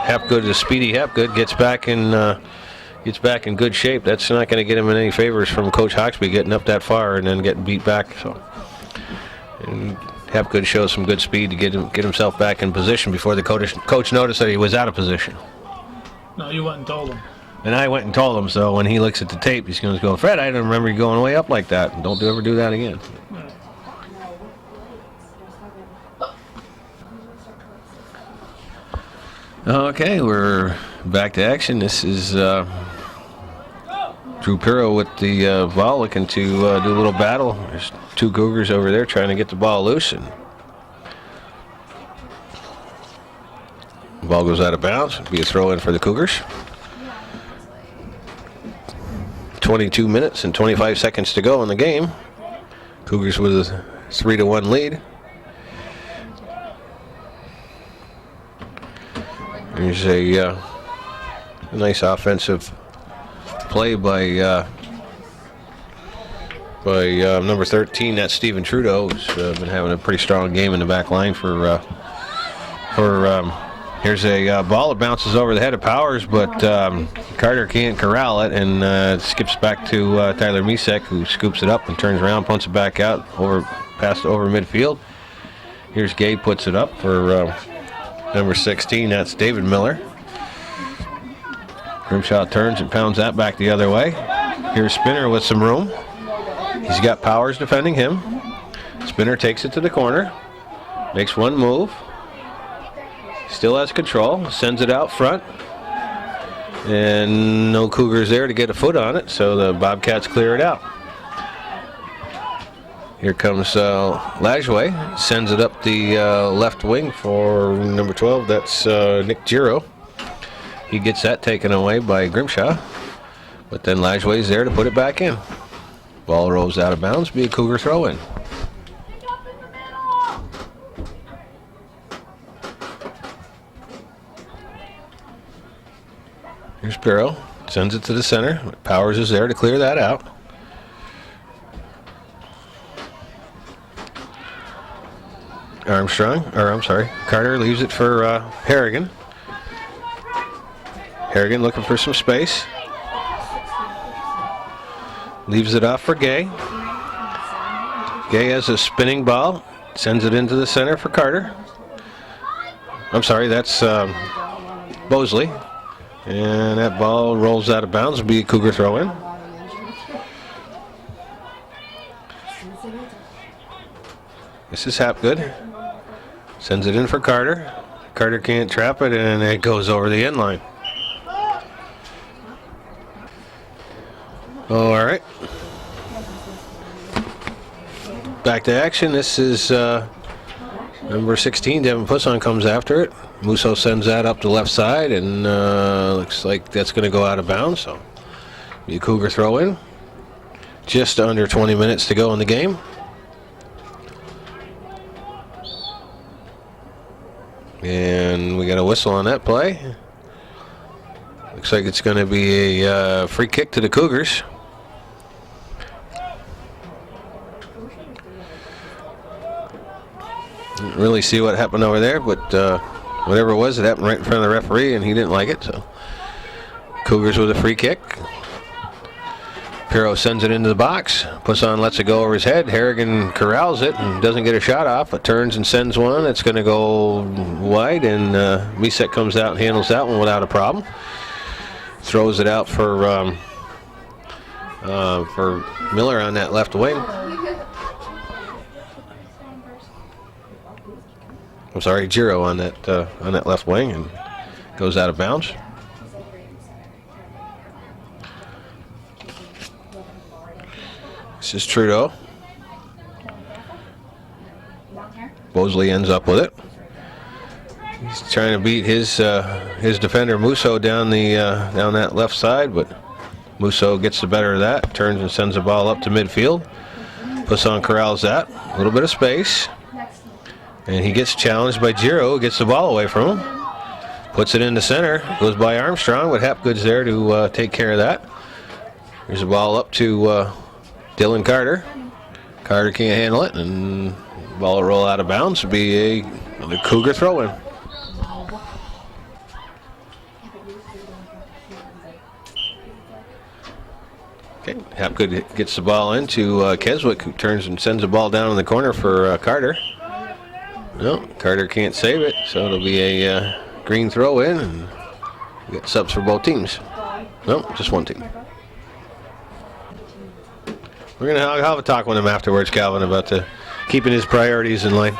Hapgood, the speedy Hapgood, gets back in good shape. That's not going to get him in any favors from Coach Hawksby getting up that far and then getting beat back. So, and Hapgood shows some good speed to get himself back in position before the coach noticed that he was out of position. No, you went and told him. And I went and told him, so when he looks at the tape, he's going to go, Fred, I don't remember you going way up like that. Don't ever do that again. Okay, we're back to action. This is Drew Pirro with the ball, looking to do a little battle. There's two Cougars over there trying to get the ball loose, and the ball goes out of bounds. It'll be a throw in for the Cougars. 22 minutes and 25 seconds to go in the game. Cougars with a 3-1 lead. There's a nice offensive play by number 13. That's Stephen Trudeau, who's been having a pretty strong game in the back line for here's a ball that bounces over the head of Powers, but Carter can't corral it, and it skips back to Tyler Mousou, who scoops it up and turns around, punts it back out past over midfield. Here's Gabe, puts it up for number 16. That's David Miller. Grimshaw turns and pounds that back the other way. Here's Spinner with some room. He's got Powers defending him. Spinner takes it to the corner, makes one move. Still has control, sends it out front, and no Cougars there to get a foot on it, so the Bobcats clear it out. Here comes Lajway, sends it up the left wing for number 12. That's Nick Giro. He gets that taken away by Grimshaw, but then Lajway's there to put it back in. Ball rolls out of bounds, be a Cougar throw-in. Here's Pirro, sends it to the center. Powers is there to clear that out. Carter leaves it for Harrigan. Harrigan looking for some space. Leaves it off for Gay. Gay has a spinning ball, sends it into the center for Carter. That's Bosley. And that ball rolls out of bounds. It'll be a Cougar throw-in. This is Hapgood. Sends it in for Carter. Carter can't trap it, and it goes over the end line. All right. Back to action. This is number 16, Devin Pusson comes after it. Mousou sends that up the left side, and looks like that's going to go out of bounds. So, be a Cougar throw-in. Just under 20 minutes to go in the game. And we got a whistle on that play. Looks like it's going to be a free kick to the Cougars. Didn't really see what happened over there, but whatever it was, it happened right in front of the referee, and he didn't like it. So, Cougars with a free kick. Pirro sends it into the box. Pusson lets it go over his head. Harrigan corrals it and doesn't get a shot off, but turns and sends one. It's going to go wide, and Mousou comes out and handles that one without a problem. Throws it out for Miller on that left wing. Giro on that left wing, and goes out of bounds. This is Trudeau. Bosley ends up with it. He's trying to beat his defender Mousou down that left side, but Mousou gets the better of that, turns and sends the ball up to midfield. Asan corrals that, a little bit of space, and he gets challenged by Giro, gets the ball away from him, puts it in the center, goes by Armstrong, but Hapgood's there to take care of that. Here's the ball up to Dylan Carter. Carter can't handle it, and the ball will roll out of bounds. It'll be another Cougar throw-in. Okay, Hapgood gets the ball into Keswick, who turns and sends the ball down in the corner for Carter. No, Carter can't save it, so it'll be a green throw-in, and we got subs for both teams. No, just one team. We're going to have a talk with him afterwards, Calvin, about keeping his priorities in line.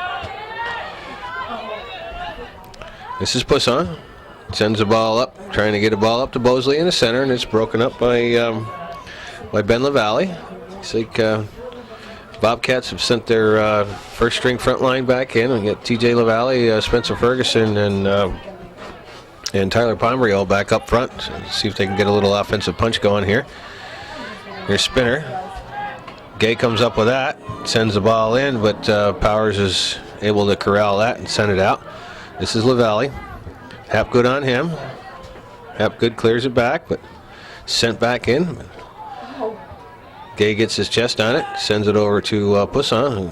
This is Asan. Sends the ball up, trying to get a ball up to Bosley in the center, and it's broken up by Ben LaValle. It's like Bobcats have sent their first-string front line back in. We got T.J. LaValle, Spencer Ferguson, and Tyler Brielle back up front. So see if they can get a little offensive punch going here. Here's Spinner. Gay comes up with that, sends the ball in, but Powers is able to corral that and send it out. This is LaValle. Hapgood on him. Hapgood clears it back, but sent back in. Gay gets his chest on it, sends it over to Asan, who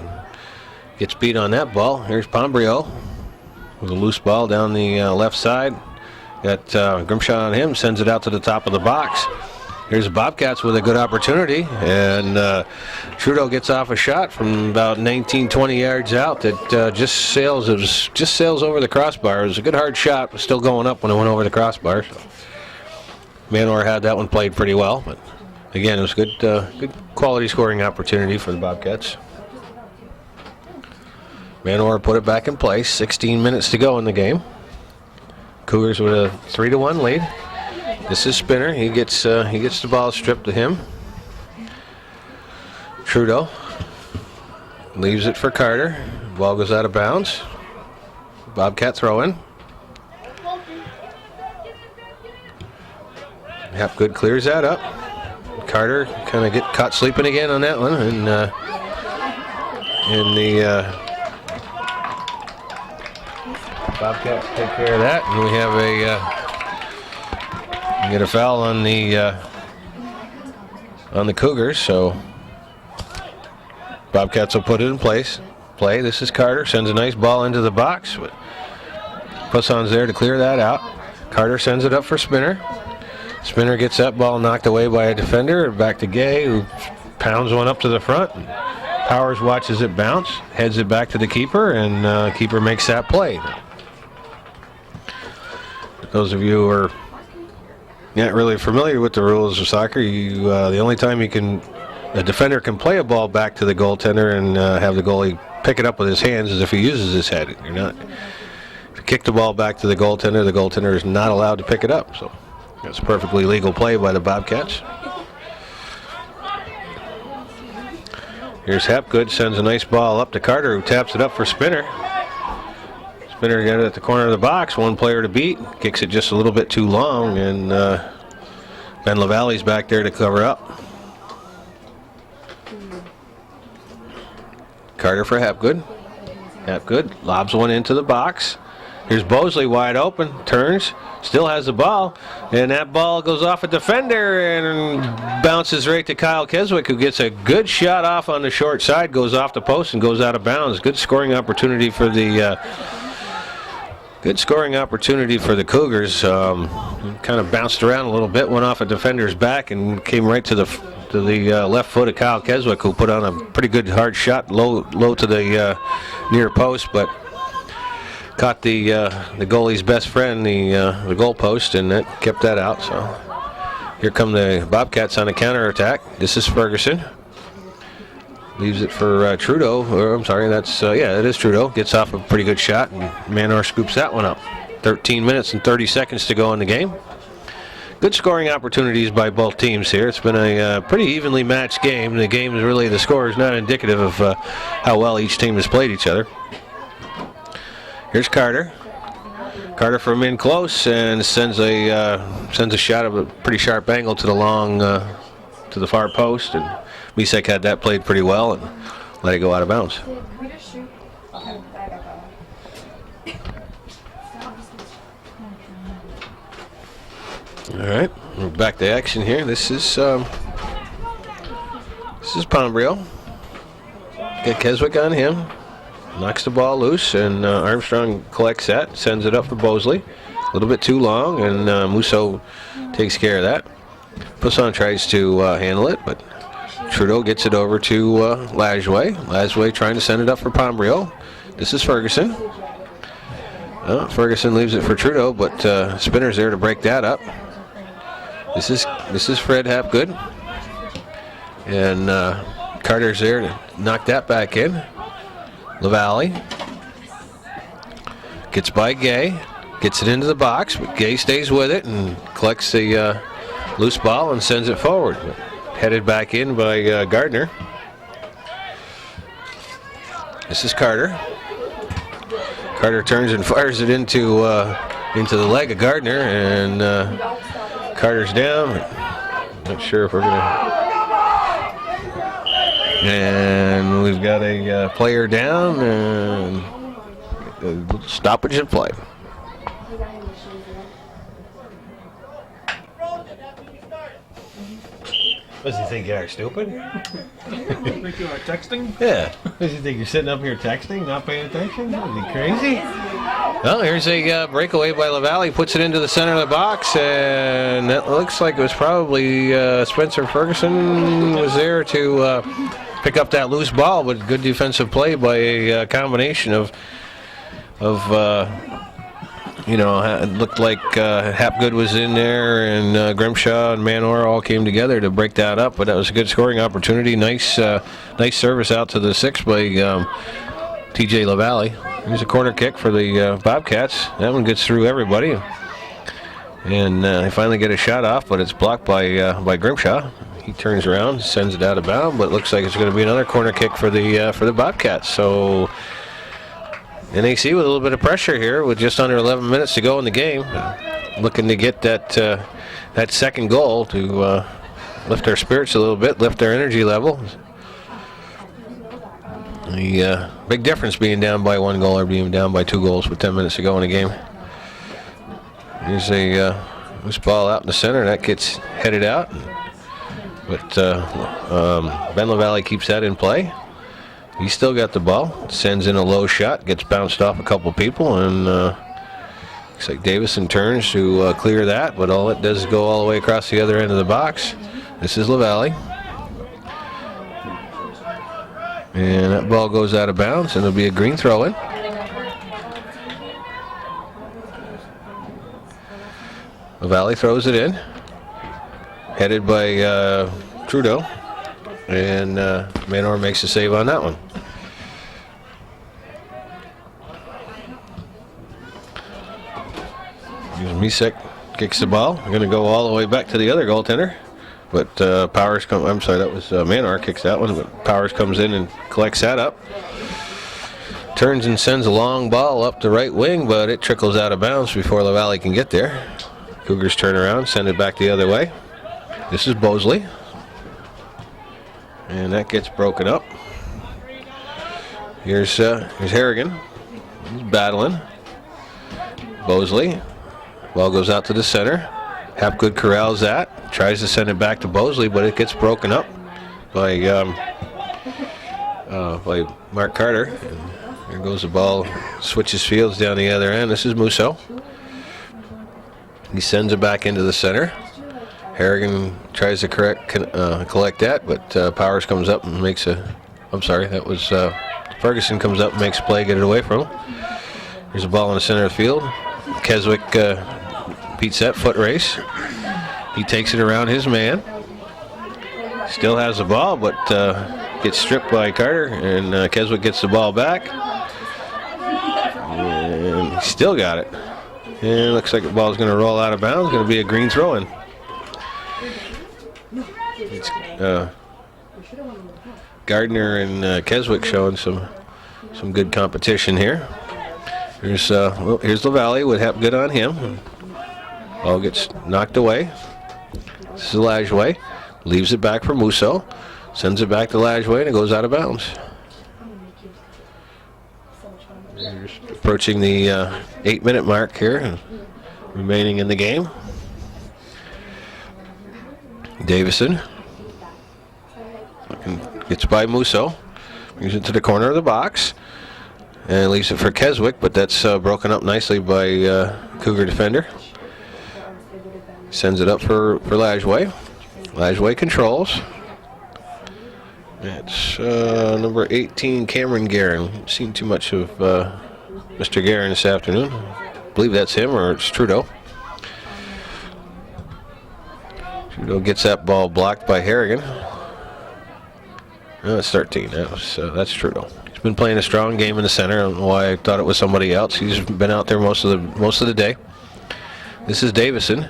gets beat on that ball. Here's Brielle with a loose ball down the left side. Got Grimshaw on him, sends it out to the top of the box. Here's the Bobcats with a good opportunity, and Trudeau gets off a shot from about 19-20 yards out that just sails over the crossbar. It was a good hard shot, but still going up when it went over the crossbar. So Manor had that one played pretty well, but again, it was good quality scoring opportunity for the Bobcats. Manor put it back in place. 16 minutes to go in the game. Cougars with a 3-1 lead. This is Spinner. He gets the ball stripped to him. Trudeau leaves it for Carter. Ball goes out of bounds. Bobcat throw in. Hapgood clears that up. Carter kind of get caught sleeping again on that one, and the Bobcats take care of that, and we have we get a foul on the Cougars, so Bobcats will put it in place. This is Carter, sends a nice ball into the box, but Asan's there to clear that out. Carter sends it up for Spinner. Spinner gets that ball knocked away by a defender. Back to Gay, who pounds one up to the front. Powers watches it bounce, heads it back to the keeper, and keeper makes that play. Those of you who are not really familiar with the rules of soccer, the only time the defender can play a ball back to the goaltender and have the goalie pick it up with his hands is if he uses his head. If you kick the ball back to the goaltender is not allowed to pick it up. So that's a perfectly legal play by the Bobcats. Here's Hapgood, sends a nice ball up to Carter, who taps it up for Spinner. Spinner got it at the corner of the box, one player to beat, kicks it just a little bit too long, and Ben LaValle's back there to cover up. Carter for Hapgood. Hapgood lobs one into the box. Here's Bosley wide open, turns, still has the ball, and that ball goes off a defender and bounces right to Kyle Keswick, who gets a good shot off on the short side, goes off the post and goes out of bounds. Good scoring opportunity for the Cougars. Kind of bounced around a little bit, went off a defender's back and came right to the left foot of Kyle Keswick, who put on a pretty good hard shot, low to the near post, but caught the goalie's best friend, the goal post, and that kept that out. So here come the Bobcats on a counterattack. This is Ferguson. Leaves it for Trudeau. I'm sorry, it is Trudeau. Gets off a pretty good shot, and Manor scoops that one up. 13 minutes and 30 seconds to go in the game. Good scoring opportunities by both teams here. It's been a pretty evenly matched game. The score is not indicative of how well each team has played each other. Here's Carter. Carter from in close and sends a shot of a pretty sharp angle to the long to the far post, and Lucic had that played pretty well and let it go out of bounds. All right, we're back to action here. This is Brielle. Get Keswick on him. Knocks the ball loose, and Armstrong collects that, sends it up for Bosley. A little bit too long, and Mousou takes care of that. Asan tries to handle it, but Trudeau gets it over to Lajoie. Lajoie trying to send it up for Brielle. This is Ferguson. Ferguson leaves it for Trudeau, but Spinner's there to break that up. This is Fred Hapgood, and Carter's there to knock that back in. LaValle gets by Gay, gets it into the box, but Gay stays with it and collects the loose ball and sends it forward. Headed back in by Gardner. This is Carter. Carter turns and fires it into the leg of Gardner, and Carter's down. Not sure if we're gonna. And we've got a player down, and a stoppage of play. Does he think you are stupid? Think you are texting? Yeah. Does he think you're sitting up here texting, not paying attention? Is he crazy? Well, here's a breakaway by LaValle. Puts it into the center of the box, and that looks like it was probably Spencer Ferguson was there to pick up that loose ball, but good defensive play by a combination of it looked like Hapgood was in there, and Grimshaw and Manor all came together to break that up. But that was a good scoring opportunity. Nice service out to the six by TJ LaValle. Here's a corner kick for the Bobcats. That one gets through everybody, and they finally get a shot off, but it's blocked by Grimshaw. He turns around, sends it out of bounds, but it looks like it's going to be another corner kick for the Bobcats. So NAC with a little bit of pressure here, with just under 11 minutes to go in the game, looking to get that second goal to lift their spirits a little bit, lift their energy level. The big difference being down by one goal or being down by 2 goals with 10 minutes to go in the game. Here's a loose ball out in the center. That gets headed out. But Ben LaValle keeps that in play. He's still got the ball. Sends in a low shot. Gets bounced off a couple people. And looks like Davidson turns to clear that. But all it does is go all the way across the other end of the box. This is LaValle. And that ball goes out of bounds. And it'll be a green throw-in. LaValle throws it in. Headed by Trudeau, and Manor makes a save on that one. Lucic kicks the ball. We're going to go all the way back to the other goaltender, but Powers comes. I'm sorry, that was Manor kicks that one, but Powers comes in and collects that up. Turns and sends a long ball up the right wing, but it trickles out of bounds before LaValle can get there. Cougars turn around, send it back the other way. This is Bosley, and that gets broken up. Here's Harrigan. He's battling. Bosley. Ball goes out to the center. Hapgood corrals that. Tries to send it back to Bosley, but it gets broken up by Mark Carter. And there goes the ball. Switches fields down the other end. This is Mousou. He sends it back into the center. Harrigan tries to collect that, but Powers comes up and makes a. I'm sorry, that was Ferguson comes up and makes a play, get it away from him. There's a ball in the center of the field. Keswick beats that foot race. He takes it around his man. Still has the ball, but gets stripped by Carter, and Keswick gets the ball back. And he still got it. And it looks like the ball's going to roll out of bounds. Going to be a green throw-in. It's Gardner and Keswick showing some good competition here. Here's LaValle with Hapgood on him. Ball gets knocked away. This is Lajway. Leaves it back for Mousou. Sends it back to Lajway and it goes out of bounds. We're just approaching the 8-minute mark here, remaining in the game. Davidson gets by Mousou. Brings it to the corner of the box. And leaves it for Keswick, but that's broken up nicely by Cougar defender. Sends it up for Lajway. Lajway controls. It's number 18, Cameron Guerin. Haven't seen too much of Mr. Guerin this afternoon. I believe that's him, or it's Trudeau. Trudeau gets that ball blocked by Harrigan. No, it's 13. That's Trudeau. He's been playing a strong game in the center. I don't know why I thought it was somebody else. He's been out there most of the day. This is Davidson.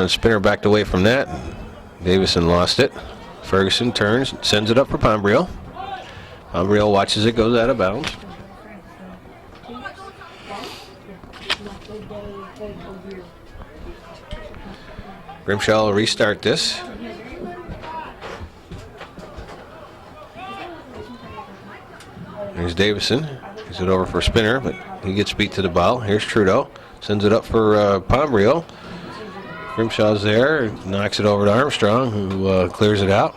Spinner backed away from that. Davidson lost it. Ferguson turns, sends it up for Brielle. Brielle watches it, goes out of bounds. Grimshaw will restart this. Here's Davidson. Gives it over for Spinner, but he gets beat to the ball. Here's Trudeau. Sends it up for Brielle. Grimshaw's there. Knocks it over to Armstrong, who clears it out.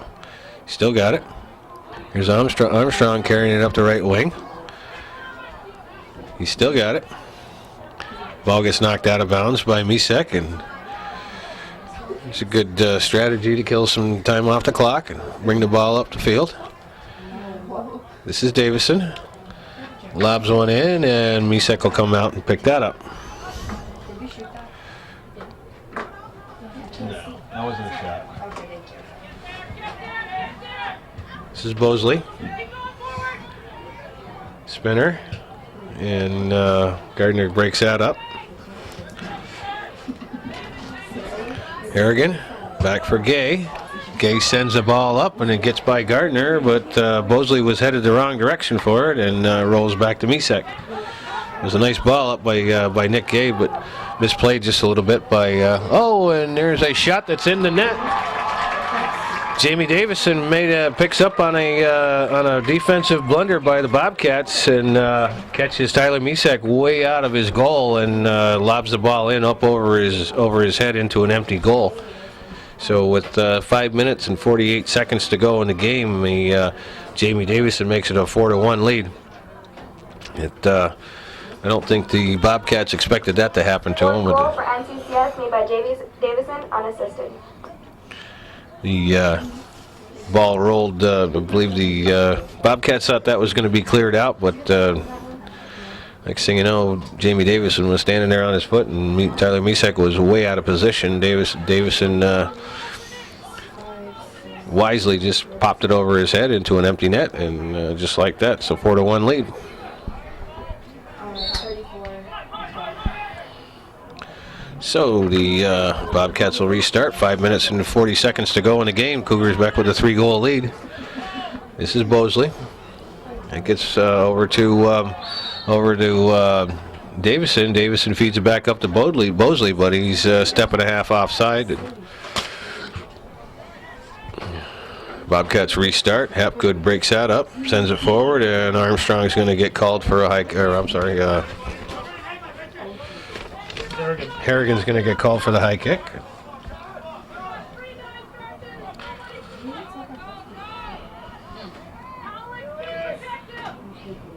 Still got it. Here's Armstrong carrying it up the right wing. He's still got it. Ball gets knocked out of bounds by Misek, and it's a good strategy to kill some time off the clock and bring the ball up the field. This is Davidson. Lobs one in, and Misek will come out and pick that up. No, that wasn't a shot. This is Bosley. Spinner. And Gardner breaks that up. Harrigan back for Gay. Gay sends the ball up and it gets by Gardner, but Bosley was headed the wrong direction for it and rolls back to Misek. It was a nice ball up by Nick Gay, but misplayed just a little bit by and there's a shot that's in the net. Jamie Davidson picks up on a defensive blunder by the Bobcats and catches Tyler Misek way out of his goal and lobs the ball in up over his head into an empty goal. So with 5 minutes and 48 seconds to go in the game, Jamie Davidson makes it a 4-1 lead. I don't think the Bobcats expected that to happen to him. Goal for NCCS made by Davidson, unassisted. The ball rolled, I believe the Bobcats thought that was going to be cleared out, but next thing you know, Jamie Davidson was standing there on his foot, and Tyler Misek was way out of position. Davidson wisely just popped it over his head into an empty net, and just like that, so 4-1 lead. So the Bobcats will restart. 5 minutes and 40 seconds to go in the game. Cougars back with a 3-goal lead. This is Bosley. It gets over to Davidson. Davidson feeds it back up to Bosley, but he's a step and a half offside. Bobcats restart. Hapgood breaks that up, sends it forward, and Armstrong's going to get called for a hike. Harrigan's going to get called for the high kick.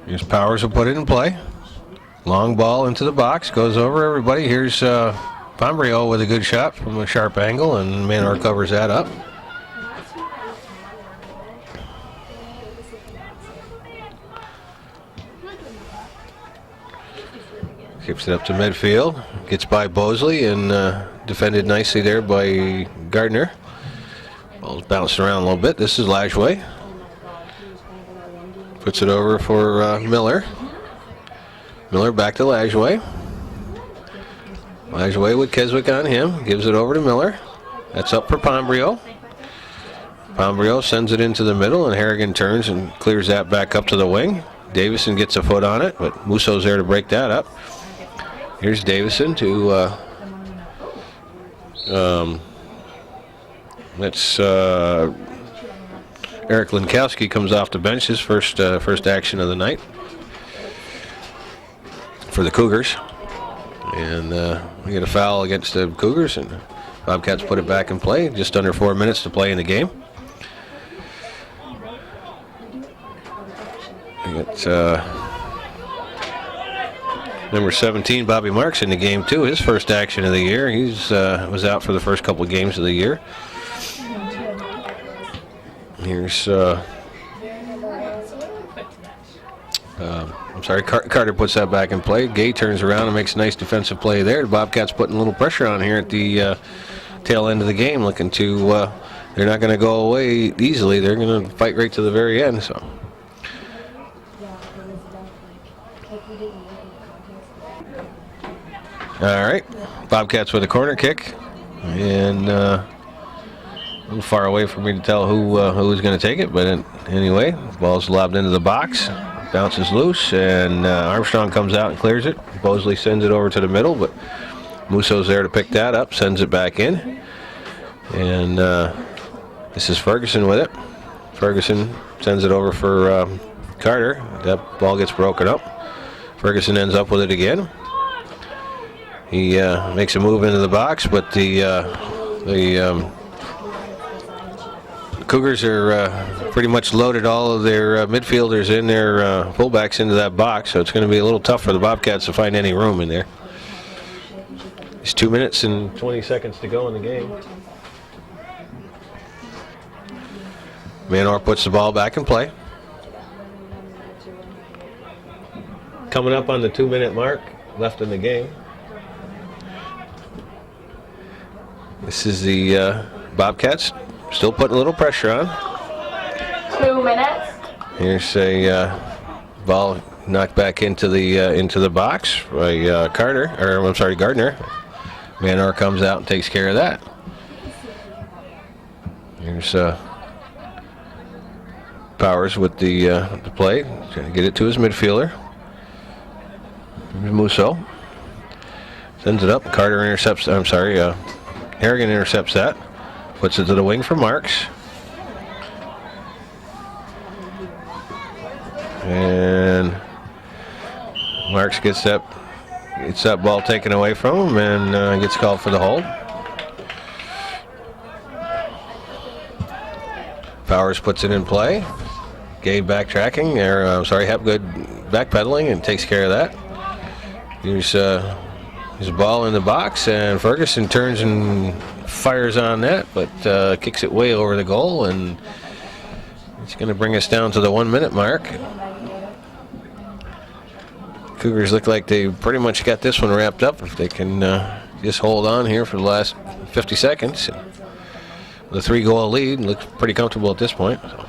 Here's Powers will put it in play. Long ball into the box, goes over everybody. Here's Brielle with a good shot from a sharp angle, and Manor covers that up. Keeps it up to midfield. Gets by Bosley and defended nicely there by Gardner. Ball's bouncing around a little bit. This is Lajway. Puts it over for Miller. Miller back to Lajway. Lajway with Keswick on him. Gives it over to Miller. That's up for Brielle. Brielle sends it into the middle, and Harrigan turns and clears that back up to the wing. Davidson gets a foot on it, but Mousou's there to break that up. Here's Davidson to Eric Linkowski comes off the bench, his first action of the night for the Cougars. And we get a foul against the Cougars, and Bobcats put it back in play. Just under 4 minutes to play in the game. We got number 17, Bobby Marks, in the game too. His first action of the year. He's was out for the first couple of games of the year. Here's Carter puts that back in play. Gay turns around and makes a nice defensive play there. The Bobcats putting a little pressure on here at the tail end of the game, looking to they're not going to go away easily. They're going to fight right to the very end. So. All right, Bobcats with a corner kick, and a little far away for me to tell who was going to take it, but anyway, the ball's lobbed into the box, bounces loose, and Armstrong comes out and clears it. Bosley sends it over to the middle, but Mousou's there to pick that up, sends it back in, and this is Ferguson with it. Ferguson sends it over for Carter. That ball gets broken up. Ferguson ends up with it again. He makes a move into the box, but the Cougars are pretty much loaded all of their midfielders in their fullbacks into that box, so it's going to be a little tough for the Bobcats to find any room in there. It's 2 minutes and 20 seconds to go in the game. Manor puts the ball back in play. Coming up on the 2-minute mark left in the game. This is the Bobcats still putting a little pressure on. 2 minutes. Here's a ball knocked back into the box by Gardner. Manor comes out and takes care of that. Here's Powers with the play, trying to get it to his midfielder. Mousou sends it up. Carter intercepts. Harrigan intercepts that. Puts it to the wing for Marks. And Marks gets that ball taken away from him and gets called for the hold. Powers puts it in play. Gabe backtracking. Hepgood backpedaling and takes care of that. Here's a ball in the box, and Ferguson turns and fires on that, but kicks it way over the goal, and it's going to bring us down to the 1 minute mark. Cougars look like they pretty much got this one wrapped up if they can just hold on here for the last 50 seconds. The 3-goal lead looks pretty comfortable at this point. So.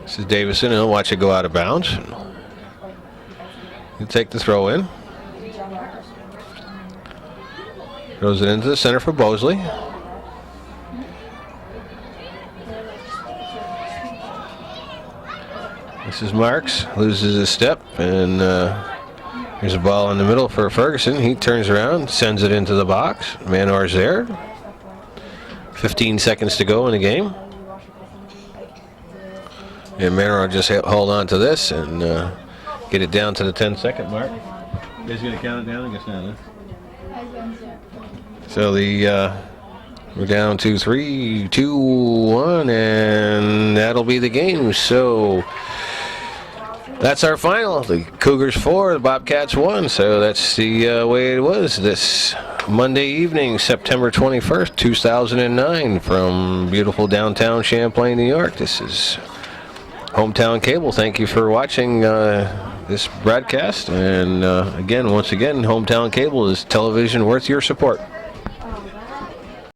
This is Davidson, and he'll watch it go out of bounds. He'll take the throw in. Throws it into the center for Bosley. This is Marks, loses his step, and here's a ball in the middle for Ferguson. He turns around, sends it into the box. Manor's there. 15 seconds to go in the game. And Manor will just hold on to this and get it down to the 10-second mark. You guys gonna count it down? I guess not, huh? So we're down to 3, 2, 1, and that'll be the game. So that's our final. The Cougars 4, the Bobcats 1. So that's the way it was this Monday evening, September 21st, 2009, from beautiful downtown Champlain, New York. This is Hometown Cable. Thank you for watching this broadcast. And once again, Hometown Cable is television worth your support.